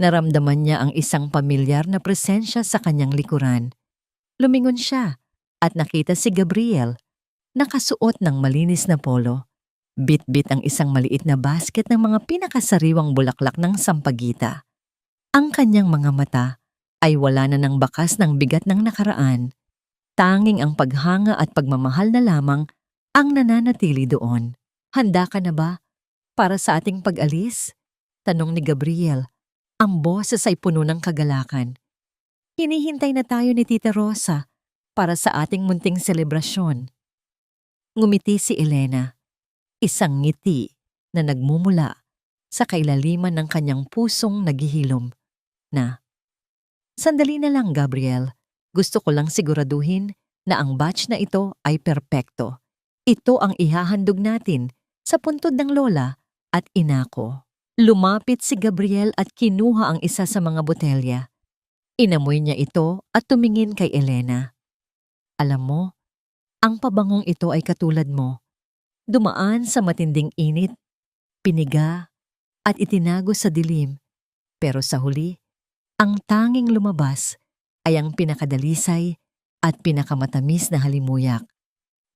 naramdaman niya ang isang pamilyar na presensya sa kanyang likuran. Lumingon siya at nakita si Gabriel, nakasuot ng malinis na polo. Bit-bit ang isang maliit na basket ng mga pinakasariwang bulaklak ng sampagita. Ang kanyang mga mata ay wala na ng bakas ng bigat ng nakaraan. Tanging ang paghanga at pagmamahal na lamang ang nananatili doon. Handa ka na ba para sa ating pag-alis? Tanong ni Gabriel. Ang boses ay puno ng kagalakan. Hinihintay na tayo ni Tita Rosa para sa ating munting selebrasyon. Ngumiti si Elena, isang ngiti na nagmumula sa kailaliman ng kanyang pusong naghihilom na, "Sandali na lang, Gabriel. Gusto ko lang siguraduhin na ang batch na ito ay perpekto. Ito ang ihahandog natin sa puntod ng lola at ina ko." Lumapit si Gabriel at kinuha ang isa sa mga botelya. Inamoy niya ito at tumingin kay Elena. "Alam mo, ang pabangong ito ay katulad mo. Dumaan sa matinding init, piniga, at itinago sa dilim. Pero sa huli, ang tanging lumabas ay ang pinakadalisay at pinakamatamis na halimuyak.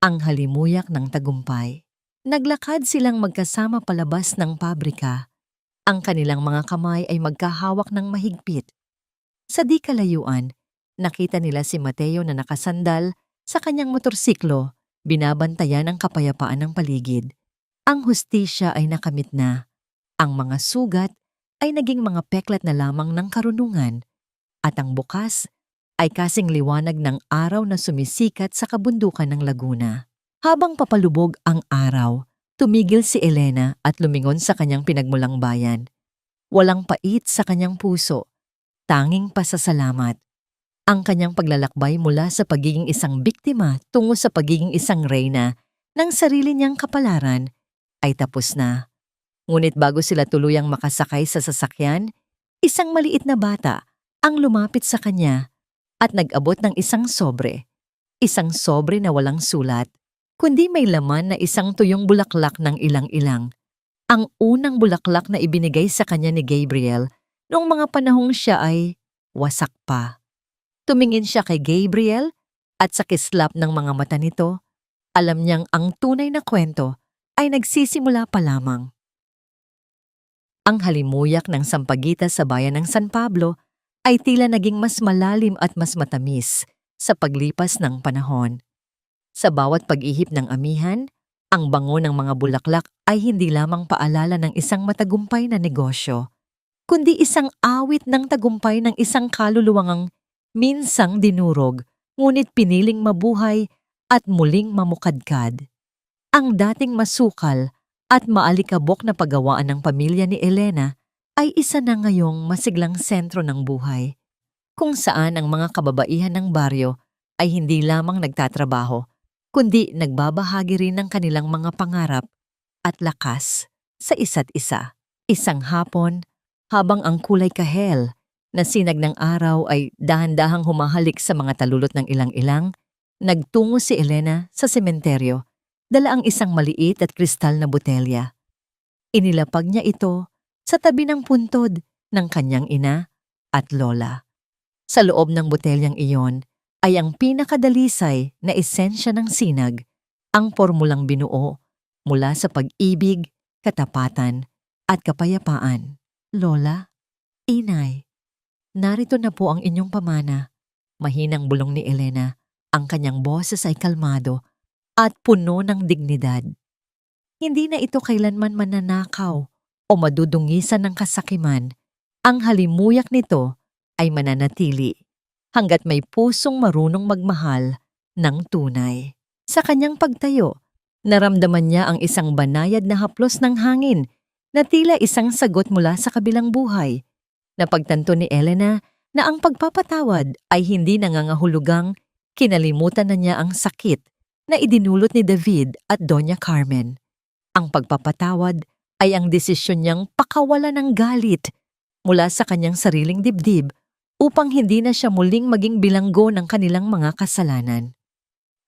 Ang halimuyak ng tagumpay." Naglakad silang magkasama palabas ng pabrika. Ang kanilang mga kamay ay magkahawak ng mahigpit. Sa di kalayuan, nakita nila si Mateo na nakasandal sa kanyang motorsiklo, binabantayan ang kapayapaan ng paligid. Ang hustisya ay nakamit na. Ang mga sugat ay naging mga peklat na lamang ng karunungan, at ang bukas ay kasing liwanag ng araw na sumisikat sa kabundukan ng Laguna. Habang papalubog ang araw, tumigil si Elena at lumingon sa kanyang pinagmulang bayan. Walang pait sa kanyang puso, tanging pasasalamat. Ang kanyang paglalakbay mula sa pagiging isang biktima tungo sa pagiging isang reyna ng sarili niyang kapalaran ay tapos na. Ngunit bago sila tuluyang makasakay sa sasakyan, isang maliit na bata ang lumapit sa kanya at nag-abot ng isang sobre. Isang sobre na walang sulat, kundi may laman na isang tuyong bulaklak ng ilang-ilang. Ang unang bulaklak na ibinigay sa kanya ni Gabriel noong mga panahong siya ay wasak pa. Tumingin siya kay Gabriel at sa kislap ng mga mata nito, alam niyang ang tunay na kwento ay nagsisimula pa lamang. Ang halimuyak ng Sampaguita sa bayan ng San Pablo ay tila naging mas malalim at mas matamis sa paglipas ng panahon. Sa bawat pag-ihip ng amihan, ang bango ng mga bulaklak ay hindi lamang paalala ng isang matagumpay na negosyo, kundi isang awit ng tagumpay ng isang kaluluwang minsang dinurog, ngunit piniling mabuhay at muling mamukadkad. Ang dating masukal at maalikabok na paggawaan ng pamilya ni Elena ay isa na ngayong masiglang sentro ng buhay, kung saan ang mga kababaihan ng baryo ay hindi lamang nagtatrabaho, kundi nagbabahagi rin ng kanilang mga pangarap at lakas sa isa't isa. Isang hapon, habang ang kulay kahel na sinag ng araw ay dahan-dahang humahalik sa mga talulot ng ilang-ilang, nagtungo si Elena sa sementeryo, dala ang isang maliit at kristal na botelya. Inilapag niya ito sa tabi ng puntod ng kanyang ina at lola. Sa loob ng botelyang iyon ay ang pinakadalisay na esensya ng sinag, ang pormulang binuo mula sa pag-ibig, katapatan, at kapayapaan. "Lola, inay, narito na po ang inyong pamana." Mahinang bulong ni Elena, ang kanyang boses ay kalmado at puno ng dignidad. Hindi na ito kailanman mananakaw o madudungisan ng kasakiman. Ang halimuyak nito ay mananatili hanggat may pusong marunong magmahal ng tunay. Sa kanyang pagtayo, naramdaman niya ang isang banayad na haplos ng hangin na tila isang sagot mula sa kabilang buhay. Napagtanto ni Elena na ang pagpapatawad ay hindi nangangahulugang kinalimutan na niya ang sakit na idinulot ni David at Doña Carmen. Ang pagpapatawad ay ang desisyon niyang pakawalan ng galit mula sa kanyang sariling dibdib upang hindi na siya muling maging bilanggo ng kanilang mga kasalanan.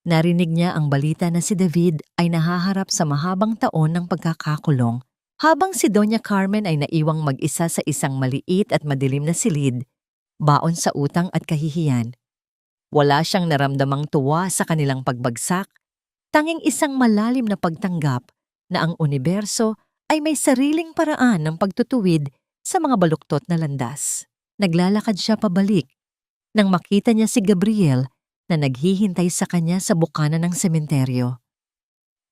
Narinig niya ang balita na si David ay nahaharap sa mahabang taon ng pagkakakulong, habang si Doña Carmen ay naiwang mag-isa sa isang maliit at madilim na silid, baon sa utang at kahihiyan. Wala siyang naramdamang tuwa sa kanilang pagbagsak, tanging isang malalim na pagtanggap na ang universo ay may sariling paraan ng pagtutuwid sa mga baluktot na landas. Naglalakad siya pabalik nang makita niya si Gabriel na naghihintay sa kanya sa bukana ng sementeryo.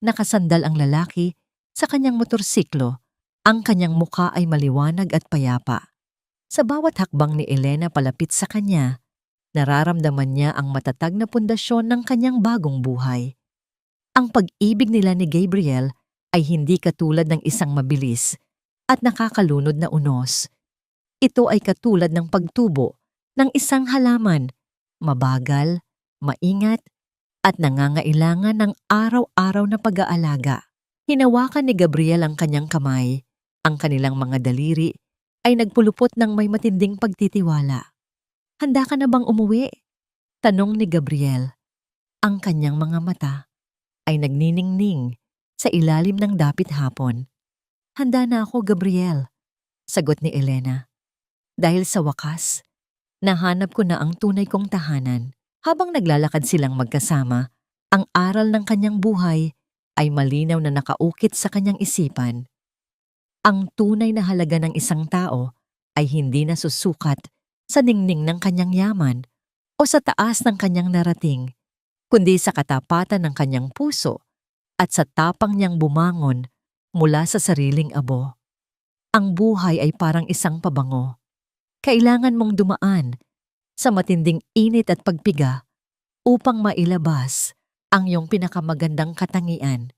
Nakasandal ang lalaki sa kanyang motorsiklo, ang kanyang muka ay maliwanag at payapa. Sa bawat hakbang ni Elena palapit sa kanya, nararamdaman niya ang matatag na pundasyon ng kanyang bagong buhay. Ang pag-ibig nila ni Gabriel ay hindi katulad ng isang mabilis at nakakalunod na unos. Ito ay katulad ng pagtubo ng isang halaman, mabagal, maingat, at nangangailangan ng araw-araw na pag-aalaga. Hinawakan ni Gabriel ang kanyang kamay. Ang kanilang mga daliri ay nagpulupot ng may matinding pagtitiwala. "Handa ka na bang umuwi?" tanong ni Gabriel. Ang kanyang mga mata ay nagniningning sa ilalim ng dapit hapon. "Handa na ako, Gabriel," sagot ni Elena. Dahil sa wakas, nahanap ko na ang tunay kong tahanan. Habang naglalakad silang magkasama, ang aral ng kanyang buhay ay malinaw na nakaukit sa kanyang isipan. Ang tunay na halaga ng isang tao ay hindi nasusukat sa ningning ng kanyang yaman o sa taas ng kanyang narating, kundi sa katapatan ng kanyang puso at sa tapang niyang bumangon mula sa sariling abo. Ang buhay ay parang isang pabango. Kailangan mong dumaan sa matinding init at pagpiga upang mailabas ang iyong pinakamagandang katangian.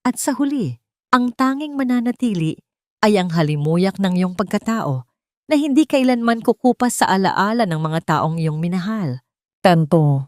At sa huli, ang tanging mananatili ay ang halimuyak ng iyong pagkatao na hindi kailanman kukupas sa alaala ng mga taong iyong minahal. Tanto,